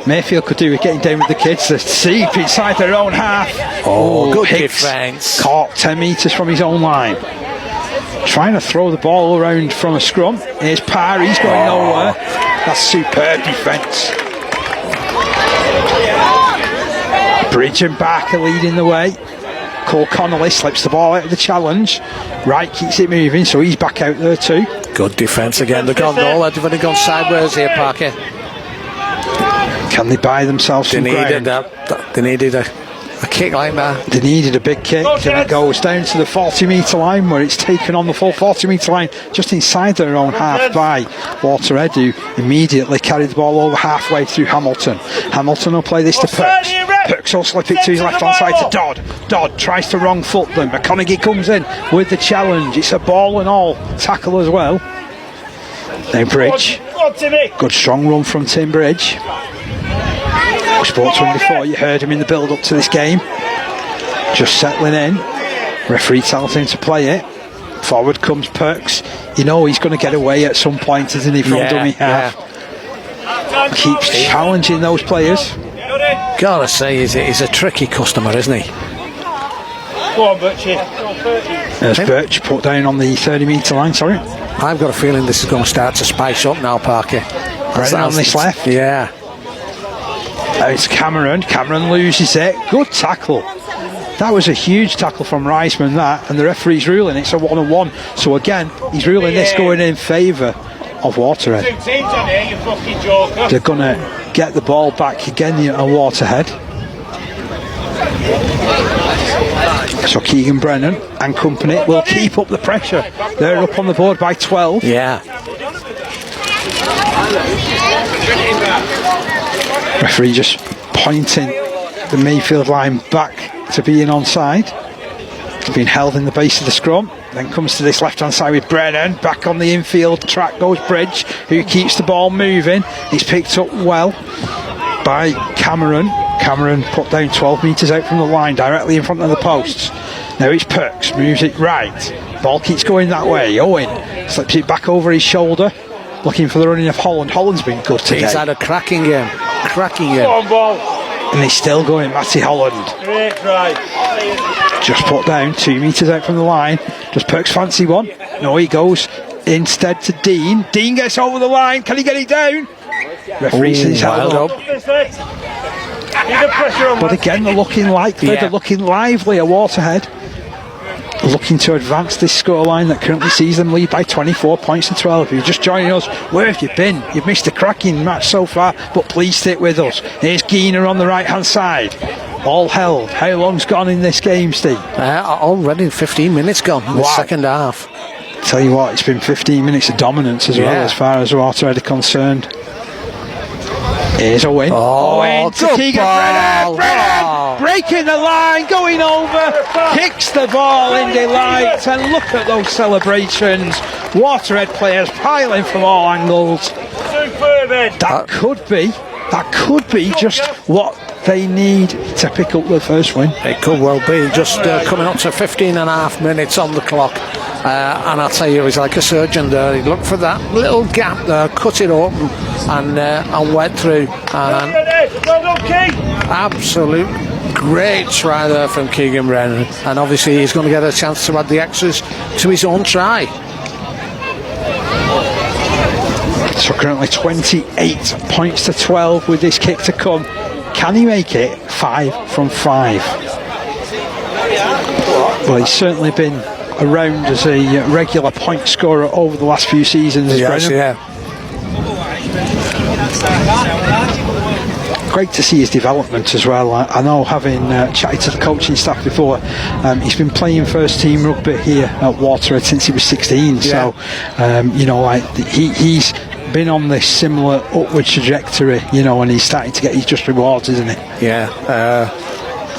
Mayfield could do with getting down with the kids. They're deep inside their own half. Good Hicks defence. Caught 10 metres from his own line. Trying to throw the ball around from a scrum. Here's Parr, he's going nowhere. That's superb defence. Bridge and Barker leading the way. Cole Connolly slips the ball out of the challenge. Wright keeps it moving, so he's back out there too. Good defence again. They've gone sideways here, Parker. Can they buy themselves some ground? They needed a kick like that. They needed a big kick, and it goes down to the 40 metre line, where it's taken on the full 40 metre line just inside their own half by Waterhead, who immediately carried the ball over halfway through Hamilton. Hamilton will play this to Perks. Perks will slip it to his left hand side to Dodd. Dodd tries to wrong foot them. McConaughey comes in with the challenge. It's a ball and all tackle as well. Now Bridge. Good strong run from Tim Bridge. We spoke to him before, you heard him in the build up to this game. Just settling in. Referee tells him to play it. Forward comes Perks. You know he's going to get away at some point, isn't he, from dummy half. Keeps challenging those players. Gotta say, he's a tricky customer, isn't he? Go on, Birchie. There's Birch put down on the 30 metre line, sorry. I've got a feeling this is going to start to spice up now, Parker. Brennan on this left. Yeah. It's Cameron. Cameron loses it. Good tackle. That was a huge tackle from Reisman, that, and the referee's ruling it's a 1-on-1. So again, he's ruling this going in favour of Waterhead. They're going to get the ball back again on Waterhead. So Keegan Brennan and company will keep up the pressure. They're up on the board by 12. Yeah. Referee just pointing the Mayfield line back to being onside. It's been held in the base of the scrum. Then comes to this left hand side with Brennan. Back on the infield track goes Bridge, who keeps the ball moving. He's picked up well by Cameron. Cameron put down 12 metres out from the line, directly in front of the posts. Now it's Perks, moves it right. Ball keeps going that way. Owen slips it back over his shoulder, looking for the running of Holland. Holland's been good today. He's had a cracking game. And he's still going, Matty Holland. Great try. Just put down 2 metres out from the line. Does Perks fancy one? No, he goes instead to Dean. Dean gets over the line. Can he get it down? Referee says he's held up. But again, they're looking likely, they're looking lively at Waterhead. Looking to advance this scoreline that currently sees them lead by 24 points to 12. If you're just joining us, where have you been? You've missed a cracking match so far, but please stick with us. Here's Geener on the right hand side. All held. How long's gone in this game, Steve? Already 15 minutes gone in the second half. Tell you what, it's been 15 minutes of dominance as well, as far as Waterhead are concerned. Here's a win. Oh, to Keegan Brennan. Breaking the line, going over, kicks the ball in delight, and look at those celebrations. Waterhead players piling from all angles. That could be just what they need to pick up the first win. It could well be. Just coming up to 15 and a half minutes on the clock. And I'll tell you, he's like a surgeon there. He looked for that little gap there, cut it open, and went through. Absolute great try there from Keegan Brennan. And obviously he's going to get a chance to add the extras to his own try. So currently 28 points to 12 with this kick to come. Can he make it 5 from 5? Well, he's certainly been around as a regular point scorer over the last few seasons. Great to see his development as well. I know, having chatted to the coaching staff before, he's been playing first team rugby here at Waterhead since he was 16. So he's been on this similar upward trajectory, and he's starting to get his just rewards, isn't he?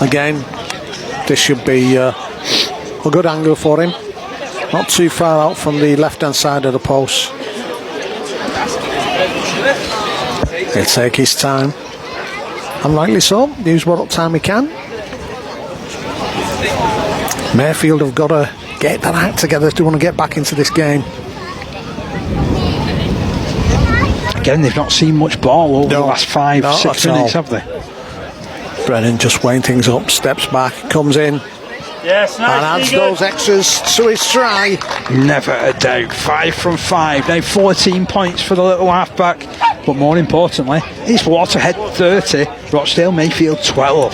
Again, this should be a good angle for him, not too far out from the left hand side of the post. He'll take his time, and rightly so, use what time he can. Mayfield have got to get that act together if they want to get back into this game. Again, they've not seen much ball over the last 5-6 minutes, have they? Brennan just weighing things up, steps back, comes in, Yes, nice, and adds those extras to his try. Never a doubt. 5 from 5. Now 14 points for the little halfback. But more importantly, it's Waterhead 30, Rochdale Mayfield 12.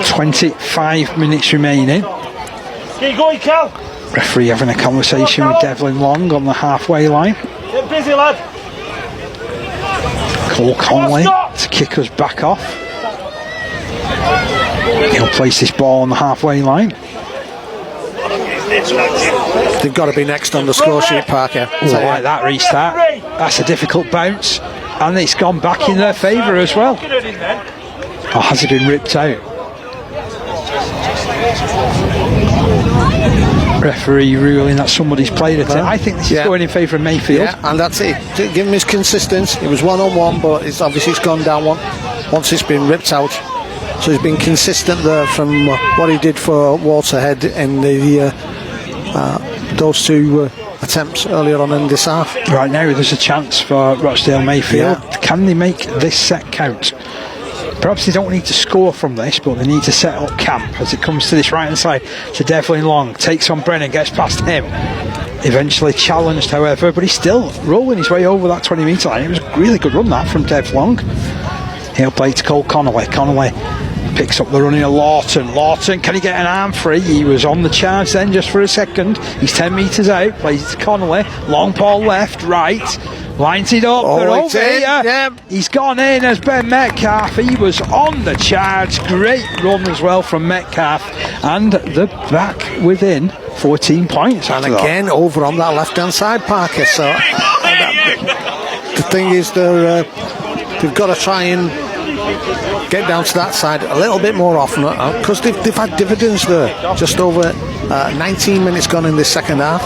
25 minutes remaining. Keep going, Cal. Referee having a conversation with Devlin Long on the halfway line. Get busy, lad. Cole Conley to kick us back off. He'll place this ball on the halfway line. They've got to be next on the score sheet, Parker. I like that restart. That's a difficult bounce, and it's gone back in their favour as well. Or has it been ripped out? Referee ruling that somebody's played it. I think this is going in favour of Mayfield. Yeah, and that's it. To give him his consistency. It was 1-on-1, but it's gone down once it's been ripped out. So he's been consistent there from what he did for Waterhead in the those two attempts earlier on in this half. Right now there's a chance for Rochdale Mayfield. Can they make this set count? Perhaps they don't need to score from this, but they need to set up camp as it comes to this right hand side to Devlin Long. Takes on Brennan, gets past him. Eventually challenged, however, but he's still rolling his way over that 20 metre line. It was a really good run that from Dev Long. He'll play to Cole Connolly. Connolly picks up the running of Lawton. Lawton, can he get an arm free? He was on the charge then just for a second. He's 10 metres out. Plays to Connolly. Long ball left, right. Lines it up. They're over here. Yeah. He's gone in as Ben Metcalf. He was on the charge. Great run as well from Metcalf. And they're back within 14 points. And again, over on that left-hand side, Parker. So the thing is, they've got to try and get down to that side a little bit more often, because they've had dividends there. Just over 19 minutes gone in this second half.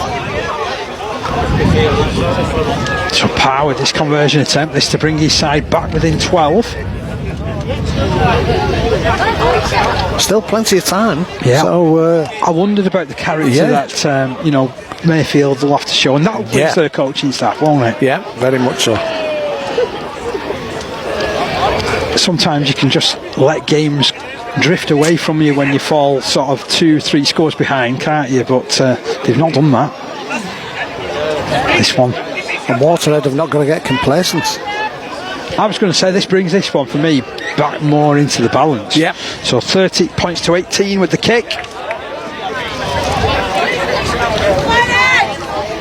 So power with this conversion attempt, this to bring his side back within 12. Still plenty of time. Yeah. So I wondered about the character that Mayfield will have to show, and that will please their coaching staff, won't it? Yeah, very much so. Sometimes you can just let games drift away from you when you fall sort of 2-3 scores behind, can't you? But they've not done that. This one. And Waterhead have not got to get complacent. I was going to say this brings this one for me back more into the balance. Yep. So 30 points to 18 with the kick.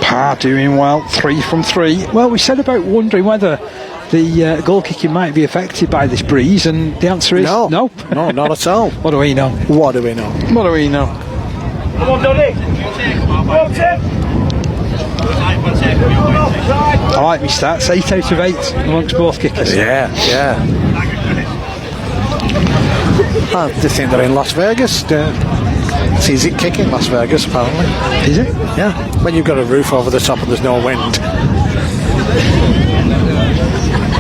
Parr doing well, 3 from 3. Well, we said about wondering whether the goal kicking might be affected by this breeze, and the answer is no. No, not at all. What do we know? What do we know? What do we know? Come on, Donny. Come on, Tim. I like me stats, 8 out of 8 amongst both kickers. Yeah. They think they're in Las Vegas. It's easy kicking Las Vegas, apparently. Is it? Yeah. When you've got a roof over the top and there's no wind.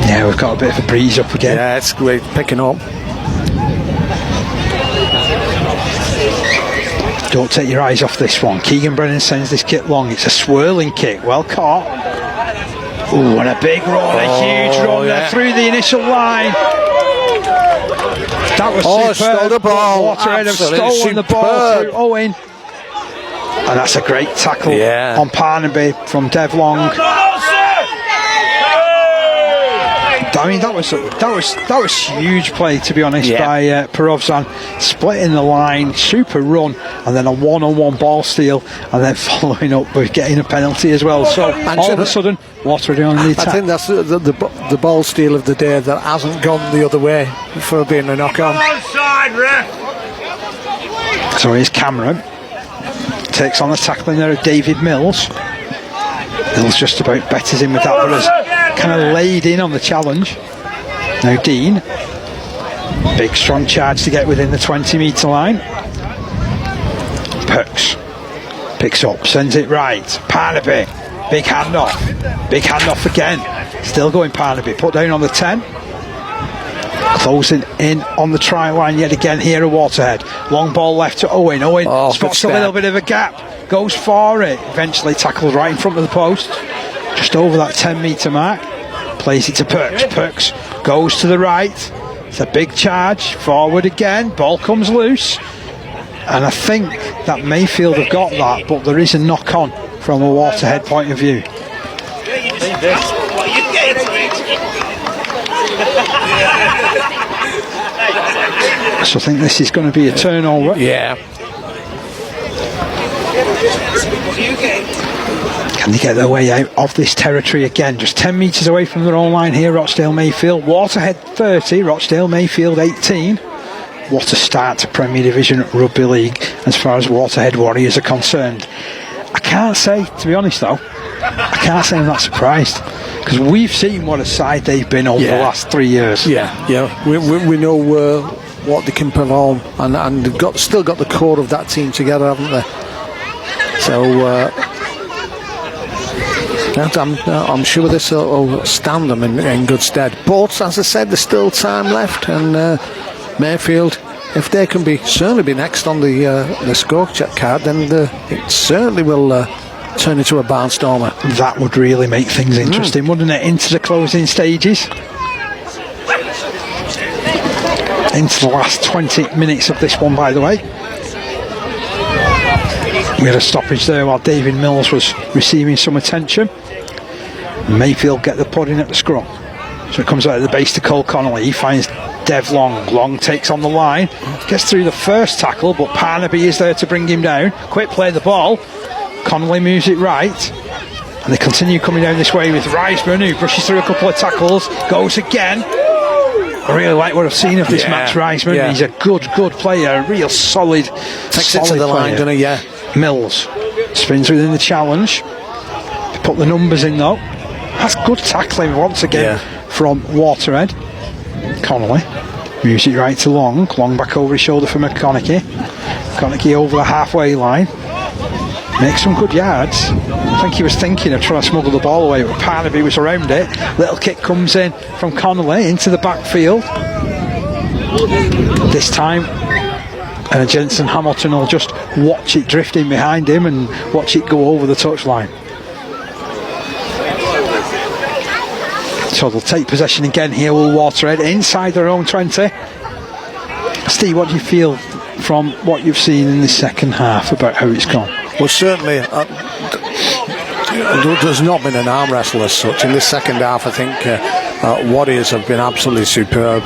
Yeah, we've got a bit of a breeze up again. Yeah, it's great picking up. Don't take your eyes off this one. Keegan Brennan sends this kick long. It's a swirling kick. Well caught. Ooh, and a big run, a huge run there through the initial line. That was superb. Stole the ball. Waterhead have stolen the ball through Owen. And that's a great tackle on Parnaby from Dev Long. I mean, that was huge play, to be honest, by Perovzan, splitting the line, super run, and then a one-on-one ball steal, and then following up with getting a penalty as well. So all of a sudden, Waterhead on the attack. I think that's the ball steal of the day that hasn't gone the other way for being a knock-on. So here's Cameron, takes on the tackling there of David Mills. Mills just about betters in with that, but has kind of laid in on the challenge. Now Dean, big strong charge to get within the 20-metre line. Perks picks up, sends it right. Parnaby, big handoff again. Still going Parnaby, put down on the 10. Closing in on the try line yet again here at Waterhead. Long ball left to Owen. Spots a little bit of a gap, goes for it, eventually tackled right in front of the post, just over that 10-metre mark. Plays it to Perks. Perks goes to the right. It's a big charge, forward again, ball comes loose, and I think that Mayfield have got that, but there is a knock on from a Waterhead point of view. So I think this is going to be a turnover. Yeah. Can they get their way out of this territory again? Just 10 metres away from their own line here, Rochdale Mayfield. Waterhead 30, Rochdale Mayfield 18. What a start to Premier Division Rugby League as far as Waterhead Warriors are concerned. I can't say, to be honest though, I can't say I'm not surprised, because we've seen what a side they've been over the last 3 years. Yeah. We know what they can perform, and they've still got the core of that team together, haven't they? So I'm sure this will stand them in good stead. But as I said, there's still time left, and Mayfield, if they can certainly be next on the score card, then it certainly will turn into a barnstormer. That would really make things interesting, wouldn't it? Into the closing stages, into the last 20 minutes of this one, by the way. We had a stoppage there while David Mills was receiving some attention. Mayfield get the pudding at the scrum, so it comes out of the base to Cole Connolly. He finds Dev Long. Long takes on the line, gets through the first tackle, but Parnaby is there to bring him down. Quick play the ball. Connolly moves it right, and they continue coming down this way with Reisman, who brushes through a couple of tackles, goes again. I really like what I've seen of this Max Reisman. Yeah. He's a good player, a real solid. Takes it to the line, doesn't he? Yeah. Mills spins within the challenge. Put the numbers in though. That's good tackling once again from Waterhead. Connolly moves it right to Long. Long back over his shoulder for McConaughey. McConaughey over the halfway line. Makes some good yards. I think he was thinking of trying to smuggle the ball away, but Parnaby was around it. Little kick comes in from Connolly into the backfield. This time Jensen Hamilton will just watch it drifting behind him and watch it go over the touchline. So they'll take possession again here with Waterhead inside their own 20. Steve, what do you feel from what you've seen in the second half about how it's gone? Well, certainly there's not been an arm wrestle as such. In this second half, I think Warriors have been absolutely superb.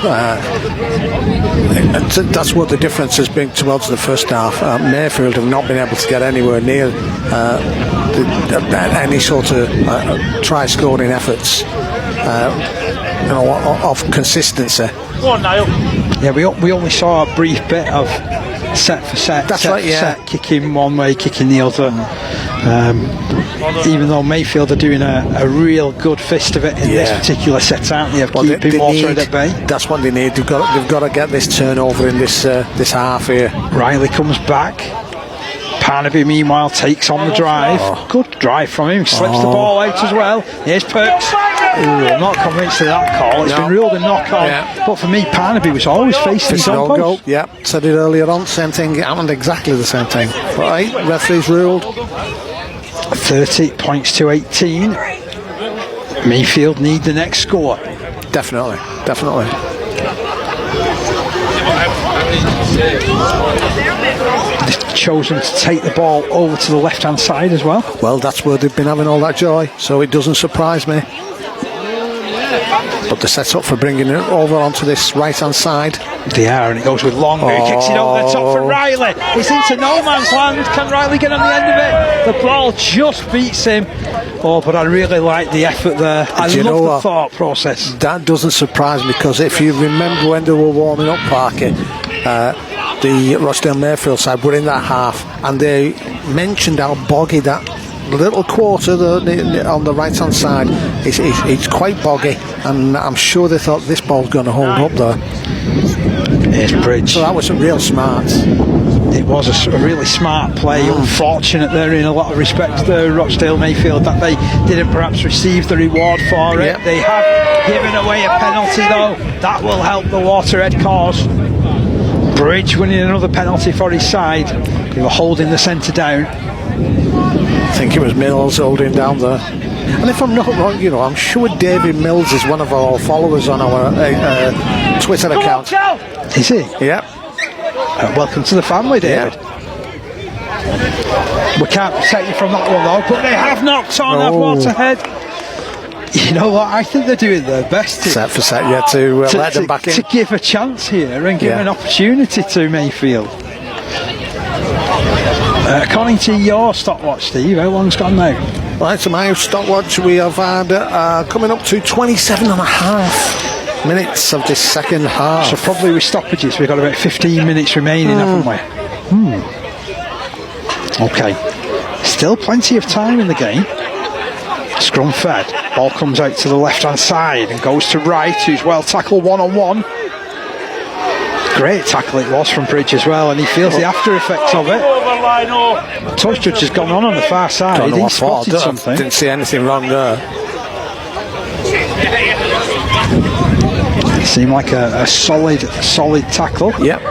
That's what the difference has been towards the first half. Mayfield have not been able to get anywhere near any sort of try-scoring efforts of consistency. Go on, Niall. Yeah, we only saw a brief bit of set for set. That's set right, for yeah. set, kicking one way, kicking the other. Even though Mayfield are doing a real good fist of it in this particular set, aren't they? Of keeping Waterhead at bay. That's what they need. They've got to get this turnover in this half here. Riley comes back. Parnaby meanwhile takes on the drive. Good drive from him. Slips the ball out as well. Here's Perks. I'm not convinced of that call. It's been ruled a knock on. But for me, Parnaby was always facing his own post. Yeah, said it earlier on. Same thing. It happened exactly the same thing. Right, referee's ruled. 30 points to 18. Mayfield need the next score. Definitely. They've chosen to take the ball over to the left hand side as well. Well, that's where they've been having all that joy, so it doesn't surprise me. But they're set up for bringing it over onto this right hand side. They are, and it goes with Long. He kicks it over the top for Riley. It's into no man's land. Can Riley get on the end of it? The ball just beats him. Oh, but I really like the effort there. I love the thought process. That doesn't surprise me, because if you remember when they were warming up, Parky, the Rochdale Mayfield side were in that half, and they mentioned how boggy that little quarter on the right hand side it's quite boggy, and I'm sure they thought this ball's going to hold up there. Here's Bridge. So that was real smart. It was a really smart play. Unfortunate there in a lot of respects, the Rochdale Mayfield, that they didn't perhaps receive the reward for it. Yep. They have given away a penalty though. That will help the Waterhead cause. Bridge winning another penalty for his side. They were holding the centre down. I think it was Mills holding down there. And if I'm not wrong, I'm sure David Mills is one of our followers on our Twitter account. Is he? Yeah. Welcome to the family, David. We can't protect you from that one though, but they have knocked on Waterhead. You know what? I think they're doing their best set for set, to let them back in. To give a chance here and give an opportunity to Mayfield. According to your stopwatch, Steve, how long's gone now? Right, so my stopwatch, we have had coming up to 27 and a half minutes of this second half. So probably with stoppages, we've got about 15 minutes remaining, haven't we? Okay. Still plenty of time in the game. Scrum fed. Ball comes out to the left-hand side and goes to Wright, who's well tackled one-on-one. Great tackle it was from Bridge as well, and he feels the after effects of it. Touch judge has gone on the far side. He spotted something. Didn't see anything wrong there. It seemed like a solid tackle. Yep.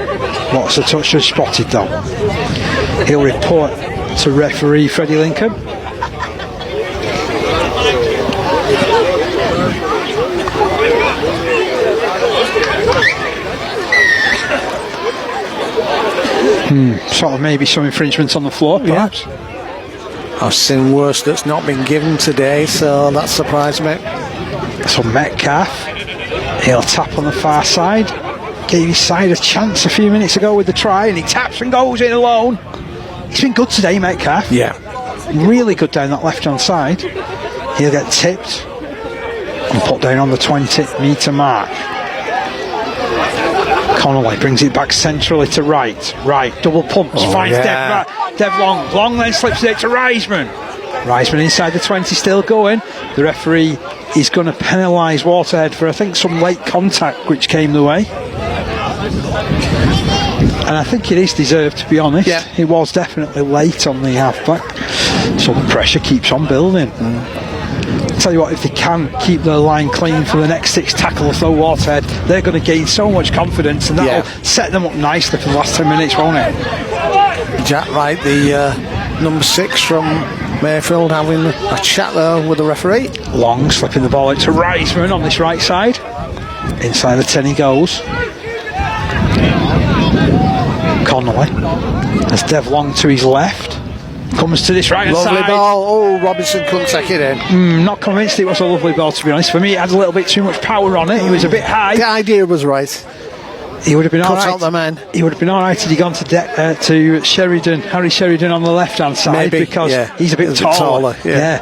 What's the touch judge spotted though? He'll report to referee Freddie Lincoln. Sort of maybe some infringements on the floor, perhaps. I've seen worse that's not been given today, so that surprised me. So Metcalf, he'll tap on the far side. Gave his side a chance a few minutes ago with the try, and he taps and goes in alone. He's been good today, Metcalf. Yeah. Really good down that left-hand side. He'll get tipped and put down on the 20-metre mark. Connolly brings it back centrally to Wright. Wright double pumps, finds Dev Long. Long then slips it to Reisman. Reisman inside the 20, still going. The referee is going to penalise Waterhead for, I think, some late contact which came the way. And I think it is deserved, to be honest. Yeah. He was definitely late on the halfback. So the pressure keeps on building. Tell you what, if they can keep their line clean for the next 6 tackles though, Waterhead, they're going to gain so much confidence, and that'll set them up nicely for the last 10 minutes, won't it? Jack Wright, the number 6 from Mayfield, having a chat there with the referee. Long slipping the ball out to Reisman on this right side. Inside the 10 he goes. Connolly has Dev Long to his left. Comes to this right Lovely side. ball. Oh, Robinson couldn't take it in. Not convinced it was a lovely ball, to be honest. For me, it had a little bit too much power on it. It was a bit high. The idea was right. He would have been all Cut right. out the man. He would have been all right had he gone to Sheridan, Harry Sheridan on the left-hand side. Maybe, because yeah. he's a bit taller. Yeah.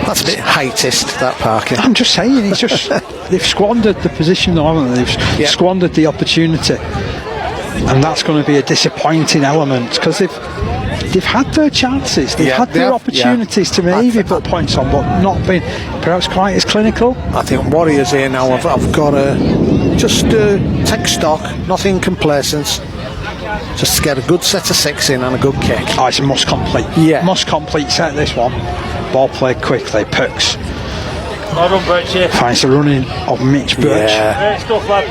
That's a bit heightist, that Parker. I'm just saying, he's just they've squandered the position, though, haven't they? They've squandered the opportunity, and that's going to be a disappointing element because they've had their chances, they've had their opportunities to maybe put points on, but not been perhaps quite as clinical. I think Warriors here now have got to just take stock, nothing complacent. Just to get a good set of 6 in and a good kick. Oh, it's a must complete. Yeah. Must complete set, this one. Ball played quickly. Perks Well done, Birch, here. finds the running of Mitch Birch. Yeah. Great stuff, lad.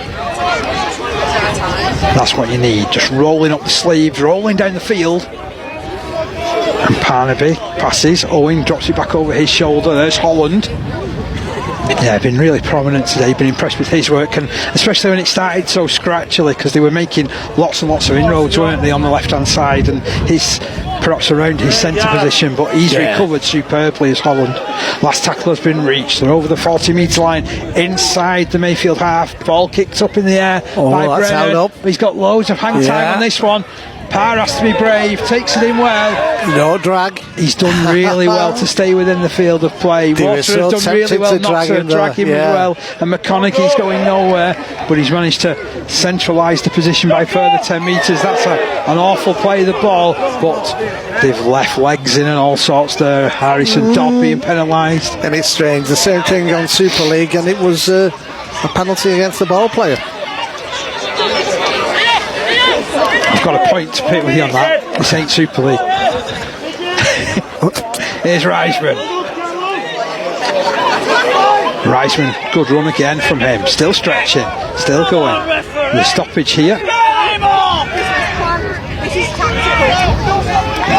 That's what you need. Just rolling up the sleeves, rolling down the field. And Parnaby passes. Owen drops it back over his shoulder. There's Holland. Yeah, been really prominent today. Been impressed with his work, and especially when it started so scratchily, because they were making lots and lots of inroads, weren't they, on the left-hand side, and his perhaps around his centre position, but he's recovered superbly as Holland. Last tackle has been reached. They're over the 40-metre line, inside the Mayfield half. Ball kicked up in the air by that's held Brennan. up. He's got loads of hang time on this one. Parr has to be brave, takes it in well. No drag. He's done really well to stay within the field of play. They were Waterhead so has done really tempted well to not to drag him as well. And McConaughey's going nowhere, but he's managed to centralise the position by further 10 metres. That's an awful play of the ball, but they've left legs in and all sorts there. Harrison Dodd being penalised. And it's strange. The same thing on Super League, and it was a penalty against the ball player. I've got a point to pick with you on that. This ain't Super League. Here's Reisman. Reisman, good run again from him. Still stretching, still going. The stoppage here.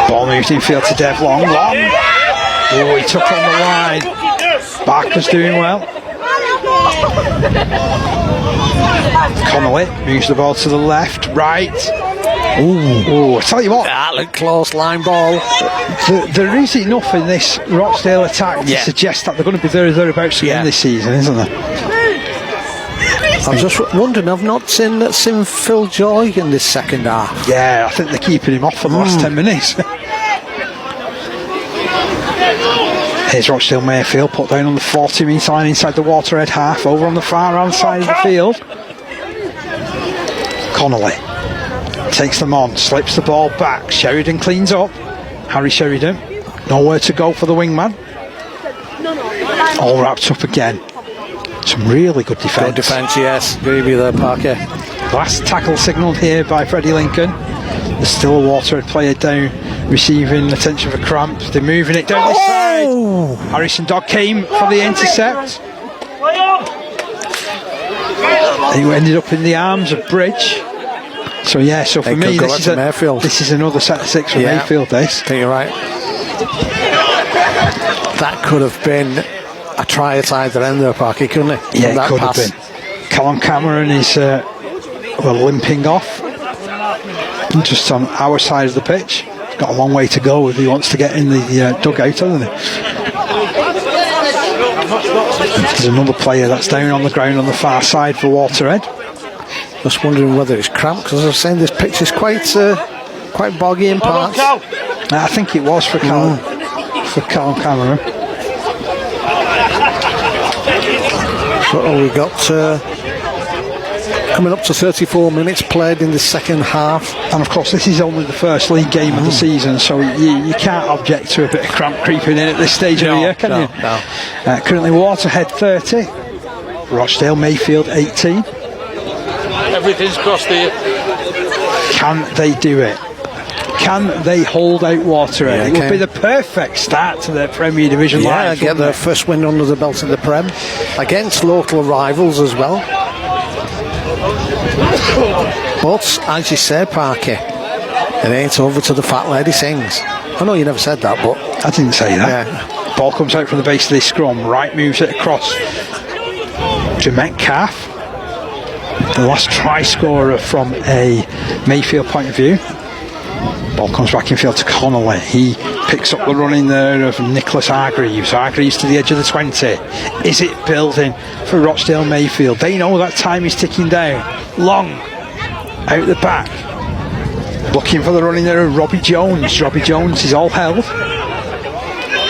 Ball moved infield to Dev Long. Oh, he took on the line. Barker's doing well. Connolly moves the ball to the left, right. Ooh, I tell you what, That looked close, line ball. there is enough in this Rochdale attack to suggest that they're going to be thereabouts again this season, isn't there? I'm just wondering, I've not seen Phil Joy in this second half. Yeah, I think they're keeping him off for the last 10 minutes. Here's Rochdale Mayfield, put down on the 40-metre line inside the Waterhead half, over on the far hand side of the field. Connolly takes them on, slips the ball back. Sheridan cleans up. Harry Sheridan, nowhere to go for the wingman. All wrapped up again. Some really good defence. Good defence, yes. Agree with you there, Parker. Last tackle signalled here by Freddie Lincoln. There's still a Waterhead player down, receiving attention for cramp. They're moving it down this side. Harrison Dodd came for the intercept. He ended up in the arms of Bridge. So for me, this is another set of 6 for Mayfield. This. I think you're right. That could have been a try at either end there, Parky, couldn't it? Yeah, it could have been. Callum Cameron is limping off. Just on our side of the pitch. He's got a long way to go if he wants to get in the dugout, hasn't he? There's another player that's down on the ground on the far side for Waterhead. Just wondering whether it's cramped, because I was saying this pitch is quite boggy in parts. I think it was for Callum Cameron. So we got coming up to 34 minutes played in the second half. And of course this is only the first league game of the season, so you can't object to a bit of cramp creeping in at this stage of the year, can you? No. Currently Waterhead 30, Rochdale Mayfield 18. Everything's crossed here. Can they do it? Can they hold out Waterhead? It would be the perfect start to their Premier Division life. Get their first win under the belt in the Prem against local rivals as well. But as you said, Parky, it ain't over till the fat lady sings. I know you never said that, but I didn't say that. Ball comes out from the base of this scrum. Wright moves it across to Metcalf, the last try scorer from a Mayfield point of view. Ball comes back in field to Connolly. He picks up the run in there of Nicholas Hargreaves. Hargreaves to the edge of the 20. Is it building for Rochdale Mayfield? They know that time is ticking down. Long out the back. Looking for the run in there of Robbie Jones. Robbie Jones is all held.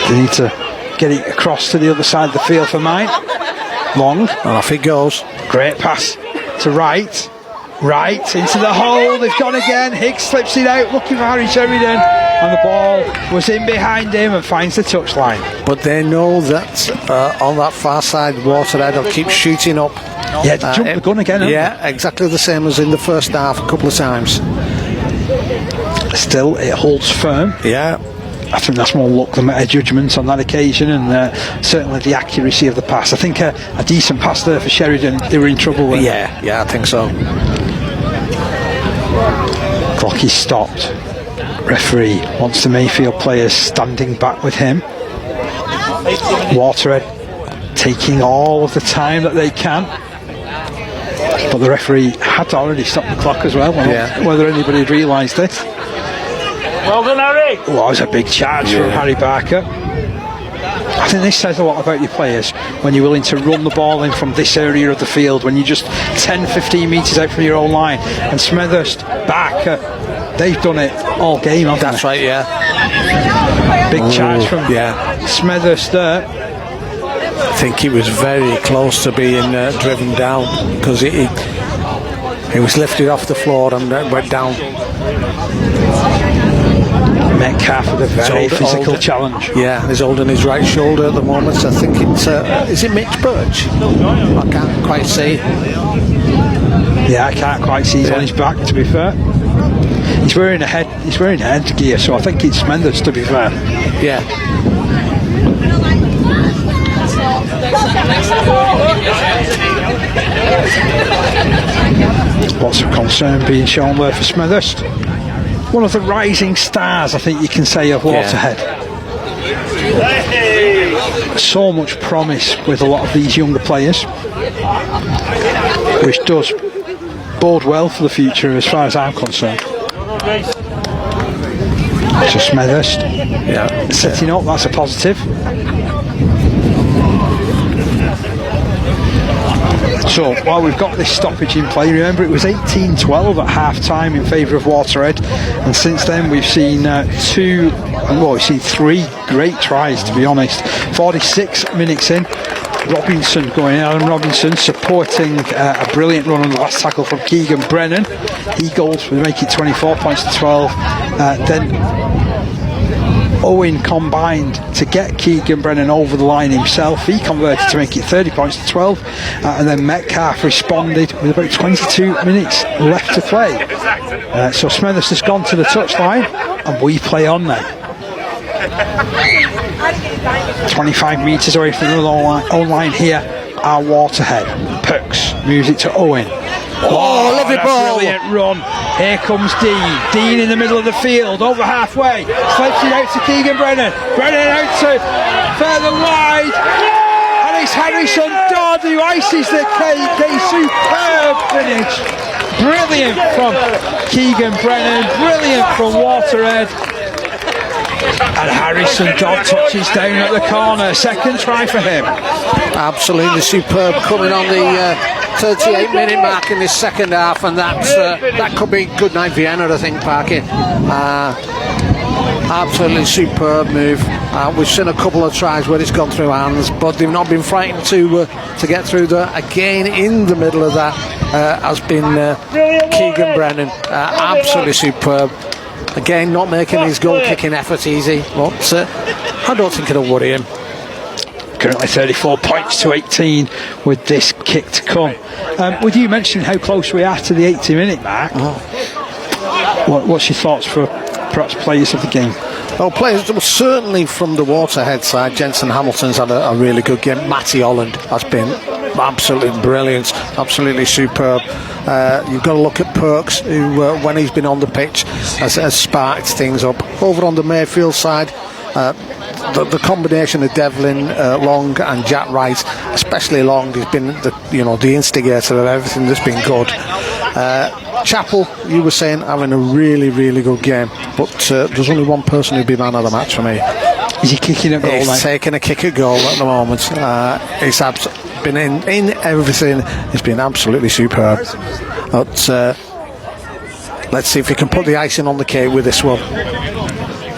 They need to get it across to the other side of the field for Mine. Long. And off it goes. Great pass to Wright. Right into the hole, they've gone again. Higgs slips it out, looking for Harry Sheridan, and the ball was in behind him and finds the touchline. But they know that on that far side, Waterhead will keep shooting up. Yeah, jump the gun again. Yeah, exactly the same as in the first half a couple of times. Still, it holds firm. Yeah. I think that's more luck than a judgment on that occasion, and certainly the accuracy of the pass. I think a decent pass there for Sheridan. They were in trouble with. Yeah, I think so. Clock is stopped. Referee wants the Mayfield players standing back with him. Waterhead taking all of the time that they can, but the referee had already stopped the clock as well. Whether anybody had realised it. Well done, Harry. Well, that was a big charge from Harry Barker. I think this says a lot about your players when you're willing to run the ball in from this area of the field, when you're just 10-15 metres out from your own line. And Smethurst, Barker, they've done it all game, haven't That's they? right, yeah. Big charge from Smethurst there. I think he was very close to being driven down, because he was lifted off the floor and went down. Metcalf with a very physical challenge. Yeah, he's holding his right shoulder at the moment. I think it's is it Mitch Birch? I can't quite see. Yeah, I can't quite see. He's on his back, to be fair. He's wearing headgear, so I think it's Smethurst, to be fair. Yeah. Lots of concern being shown there for Smethurst. One of the rising stars, I think you can say, of Waterhead. So much promise with a lot of these younger players, which does bode well for the future as far as I'm concerned. So Smethurst setting up, that's a positive. So while we've got this stoppage in play, remember it was 18-12 at half time in favour of Waterhead, and since then we've seen three great tries, to be honest. 46 minutes in, Robinson going in, Adam Robinson supporting a brilliant run on the last tackle from Keegan Brennan. He goals to make it 24 points to 12. Then Owen combined to get Keegan Brennan over the line himself. He converted to make it 30 points to 12, and then Metcalf responded with about 22 minutes left to play. So Smethurst has gone to the touchline, and we play on now. 25 metres away from the own line here are Waterhead. Perks moves it to Owen. Oh, lovely ball. Brilliant run. Here comes Dean. Dean in the middle of the field, over halfway. Slips it out to Keegan Brennan. Brennan out to further wide. And it's Harrison Dodd who ices the cake. A superb finish. Brilliant from Keegan Brennan. Brilliant from Waterhead. And Harrison Dodd touches down at the corner. Second try for him. Absolutely superb, coming on the 38-minute mark in this second half, and that could be good night Vienna, I think, Parky. Absolutely superb move. We've seen a couple of tries where it's gone through hands, but they've not been frightened to get through there. Again, in the middle of that has been Keegan Brennan. Absolutely superb. Again, not making his goal-kicking effort easy, but I don't think it'll worry him. Currently 34 points to 18 with this kick to come. With you mentioning how close we are to the 80-minute mark, what's your thoughts for perhaps players of the game? Well, players, certainly from the Waterhead side, Jensen Hamilton's had a really good game. Matty Holland has been absolutely brilliant, absolutely superb. You've got to look at Perks, who when he's been on the pitch has sparked things up. Over on the Mayfield side, The combination of Devlin, Long, and Jack Wright, especially Long, has been the instigator of everything that's been good. Chappell, you were saying, having a really, really good game, but there's only one person who'd be man of the match for me. Is he kicking a goal? He's taking a kick at goal at the moment. He's been in everything. He's been absolutely superb. But let's see if we can put the icing on the cake with this one.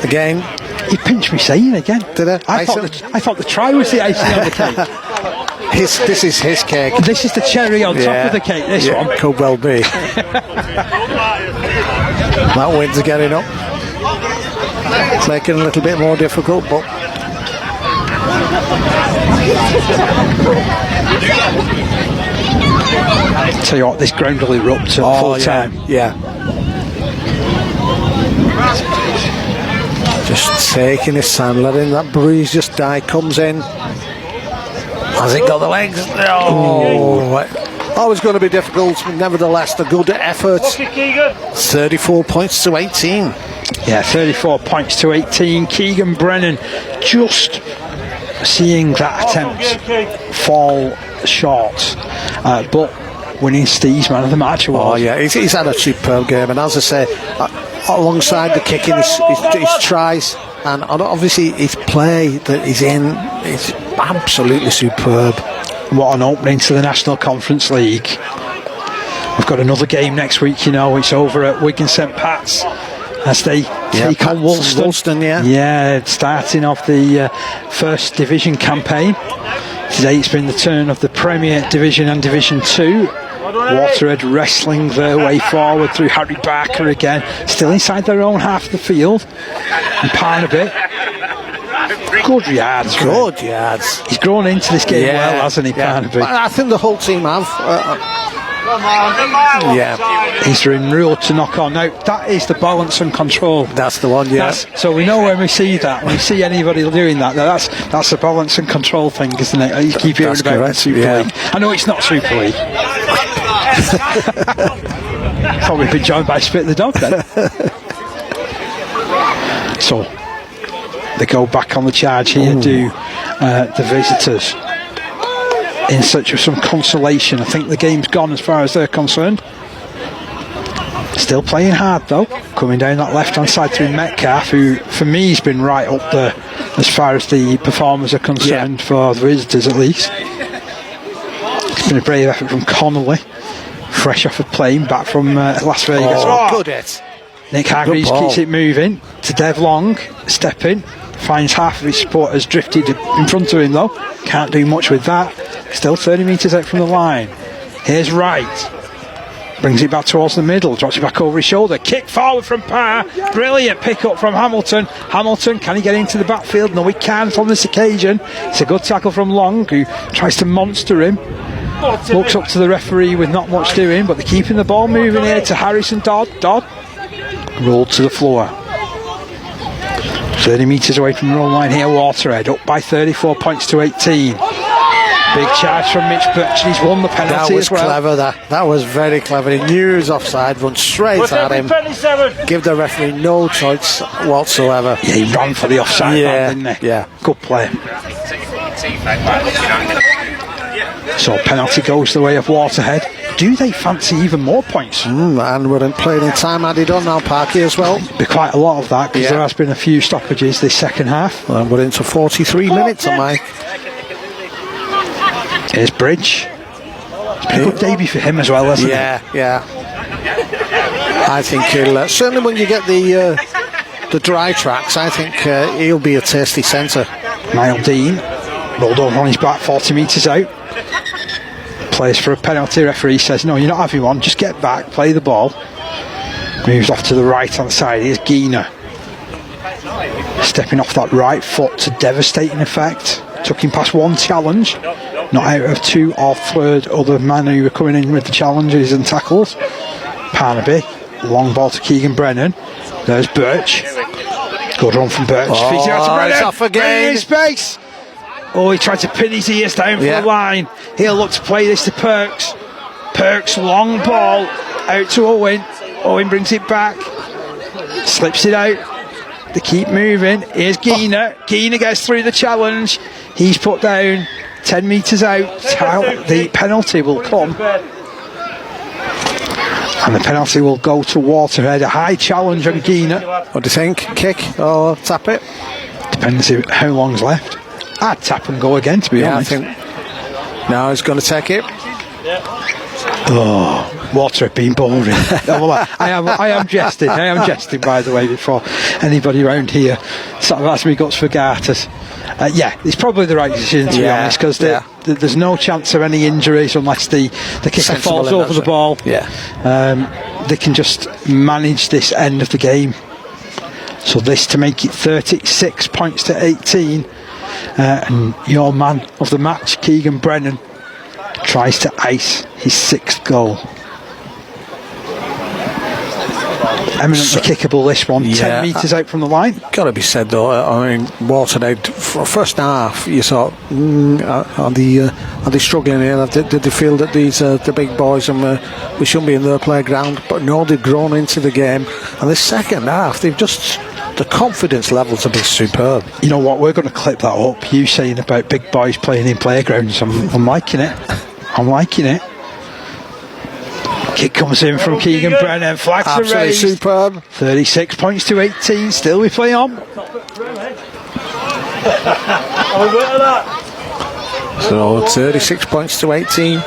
Again, he pinched me saying again. Did I? I thought the try was the icing on the cake. This is his cake. This is the cherry on top of the cake. This one could well be. That wind's getting up. It's making it a little bit more difficult, but tell you what, this ground will erupt at full time. Yeah. Just taking his time, letting that breeze just die. Comes in. Has it got the legs? Always going to be difficult, but nevertheless, a good effort. 34 points to 18. Yeah, 34 points to 18. Keegan Brennan just seeing that attempt fall short, but winning Steve's man of the match award. Oh yeah, he's had a superb game, and as I say, alongside the kicking, his tries, and obviously his play that he's in is absolutely superb. What an opening to the National Conference League. We've got another game next week, it's over at Wigan St Pat's as they take on Woolston. Yeah, starting off the First Division campaign. Today it's been the turn of the Premier Division and Division 2. Waterhead wrestling their way forward through Harry Barker again, still inside their own half of the field. And Parnaby, good yards. He's grown into this game well, hasn't he, Parnaby? I think the whole team have. He's in real to knock on. Now, that is the balance and control. That's the one, So we know when we see that, when we see anybody doing that, that's a balance and control thing, isn't it? You keep hearing about the Super League. I know it's not Super League. Thought we'd been joined by Spit the Dog then. So they go back on the charge here, do the visitors, in search of some consolation. I think the game's gone as far as they're concerned. Still playing hard though, coming down that left hand side through Metcalf, who for me has been right up there as far as the performers are concerned, for the visitors at least. It's been a brave effort from Connolly, fresh off a plane back from Las Vegas. Good hit. Nick Hargreaves keeps it moving to Dev Long, stepping, finds half of his supporters drifted in front of him though, can't do much with that. Still 30 metres out from the line. Here's Wright, brings it back towards the middle, drops it back over his shoulder, kick forward from Parr, brilliant pick up from Hamilton. Can he get into the backfield? No, he can't on this occasion. It's a good tackle from Long, who tries to monster him, looks up to the referee with not much doing, but they're keeping the ball moving here to Harrison Dodd rolled to the floor. 30 metres away from the roll line here, Waterhead up by 34 points to 18. Big charge from Mitch Birch, he's won the penalty as well. Clever, that was very clever. He knew he was offside, run straight at him, give the referee no choice whatsoever. Yeah, he ran for the offside man, didn't he? Yeah. Good play. So penalty goes the way of Waterhead. Do they fancy even more points? And we're playing in time added on now, Parky, as well. Be quite a lot of that, because there has been a few stoppages this second half. And we're into 43 minutes, am I? Here's Bridge. It's been a good debut for him as well, hasn't it? Yeah. I think he'll certainly when you get the dry tracks, I think he'll be a tasty centre. Niall Dean rolled over on his back, 40 metres out. Plays for a penalty. Referee says, no, you're not having one, just get back, play the ball. Moves off to the right hand side. Here's Gina, stepping off that right foot to devastating effect. Took him past one challenge, not out of two or third other men who were coming in with the challenges and tackles. Parnaby, long ball to Keegan Brennan. There's Birch. Good run from Birch. Feeds it out to Brennan. It's off again. Brennan in space. Oh, he tried to pin his ears down for the line. He'll look to play this to Perks. Perks, long ball out to Owen. Owen brings it back, slips it out. They keep moving. Here's Gina. Gina gets through the challenge. He's put down 10 metres out. The penalty will come. And the penalty will go to Waterhead. A high challenge on Gina. What do you think? Kick or tap it? Depends how long's left. I'd tap and go again, to be honest. I think now he's going to take it. Oh, Waterhead being boring. I am jesting. I am jesting, by the way, before anybody around here sort of has me guts for garters. It's probably the right decision, to be honest, because there's no chance of any injuries unless the kicker falls over the ball. They can just manage this end of the game. So this to make it 36 points to 18. And your man of the match, Keegan Brennan, tries to ice his 6th goal. Eminently kickable, this one. 10 metres out from the line. Got to be said though, I mean, Waterhead, first half, you thought, are they struggling here? Did they feel that these are the big boys and we shouldn't be in their playground? But no, they've grown into the game. And the second half, the confidence levels have been superb. You know what, we're going to clip that up. You saying about big boys playing in playgrounds. I'm liking it. I'm liking it. Kick comes in from Keegan Brennan. Flags are raised. Superb. 36 points to 18. Still we play on. So 36 points to 18.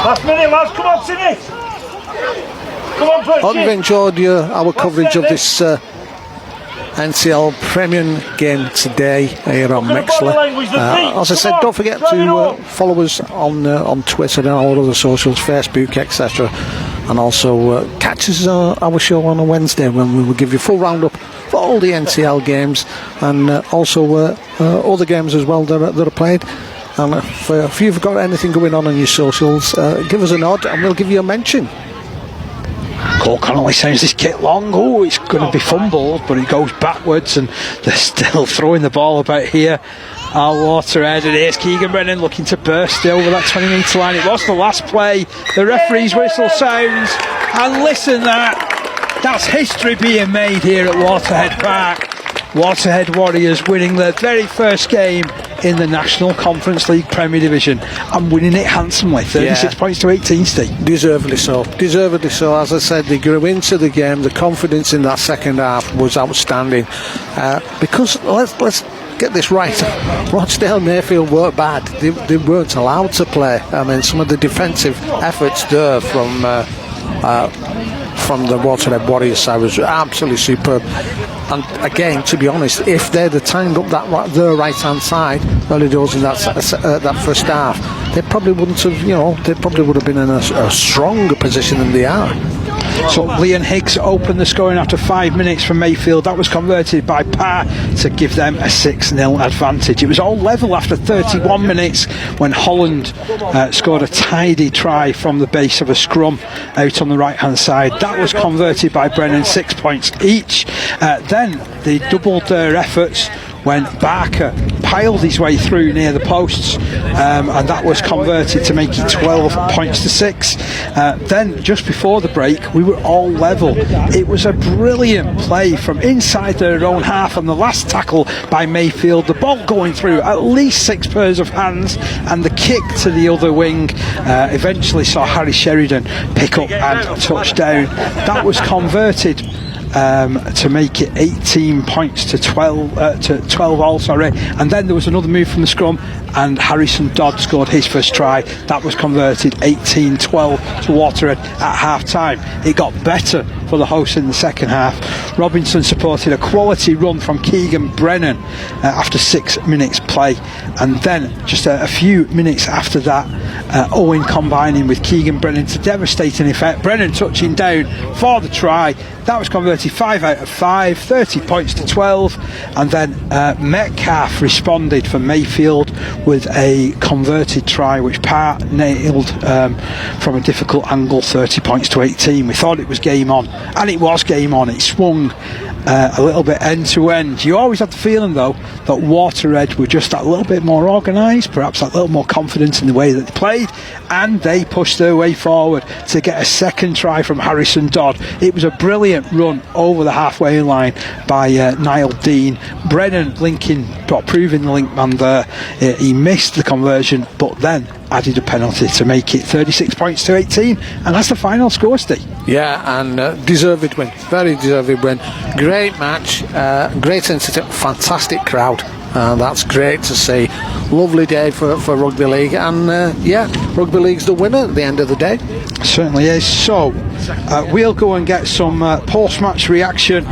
Last minute, lads. Come on, Sidney. Come on, put Hope you've enjoyed our coverage of this NCL Premium game today here on Mixler. As I said, don't forget to follow us on Twitter and all other socials, Facebook, etc. And also catch us our show on a Wednesday when we will give you a full roundup for all the NCL games and also other games as well that are played. And if you've got anything going on your socials, give us a nod and we'll give you a mention. Cole Connolly sends this kick long. Oh, it's going to be fumbled, but it goes backwards and they're still throwing the ball about here. Waterhead, and here's Keegan Brennan looking to burst over that 20 metre line. It was the last play. The referee's whistle sounds, and listen that's history being made here at Waterhead Park. Waterhead Warriors winning their very first game in the National Conference League Premier Division and winning it handsomely, 36 points to 18, Steve. Deservedly so. As I said, they grew into the game. The confidence in that second half was outstanding because let's get this right, Rochdale Mayfield weren't bad. They weren't allowed to play. I mean, some of the defensive efforts there from the Waterhead Warriors side was absolutely superb. And again, to be honest, if they'd have timed up their right hand side early doors in that first half, they probably wouldn't have, they probably would have been in a stronger position than they are. So Leon Higgs opened the scoring after 5 minutes from Mayfield. That was converted by Parr to give them a 6-0 advantage. It was all level after 31 minutes when Holland scored a tidy try from the base of a scrum out on the right hand side. That was converted by Brennan, 6 points each. Then they doubled their efforts when Barker piled his way through near the posts, and that was converted to make it 12 points to 6. Then just before the break we were all level. It was a brilliant play from inside their own half and the last tackle by Mayfield, the ball going through at least 6 pairs of hands, and the kick to the other wing eventually saw Harry Sheridan pick up and touch down. That was converted to make it 18 points to 12 all, and then there was another move from the scrum and Harrison Dodd scored his first try. That was converted 18-12 to Waterhead at half time. It got better for the hosts in the second half. Robinson supported a quality run from Keegan Brennan after 6 minutes play, and then just a few minutes after that Owen combining with Keegan Brennan to devastating effect. Brennan touching down for the try. That was converted 5 out of 5, 30 points to 12, and then Metcalf responded for Mayfield with a converted try which Parr nailed from a difficult angle, 30 points to 18. We thought it was game on And it was game on. It swung a little bit end to end. You always had the feeling, though, that Waterhead were just that little bit more organised, perhaps that little more confident in the way that they played, and they pushed their way forward to get a second try from Harrison Dodd. It was a brilliant run over the halfway line by Niall Dean. Brennan proving the link man there. He missed the conversion, but then added a penalty to make it 36 points to 18, and that's the final score, Steve. Yeah, and deserved win, very deserved win. Great match, great entertainment, fantastic crowd. That's great to see. Lovely day for Rugby League, and Rugby League's the winner at the end of the day. Certainly is. So we'll go and get some post-match reaction.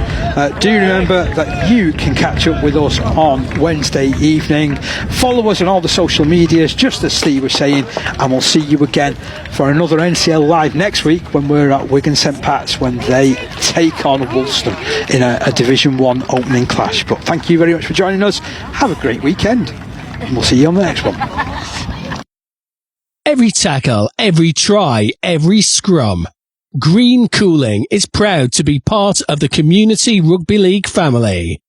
Do remember that you can catch up with us on Wednesday evening. Follow us on all the social medias, just as Steve was saying, and we'll see you again for another NCL Live next week when we're at Wigan St Pat's, when they take on Woolston in a Division 1 opening clash. But thank you very much for joining us. Have a great weekend, and we'll see you on the next one. Every tackle, every try, every scrum. Green Cooling is proud to be part of the Community Rugby League family.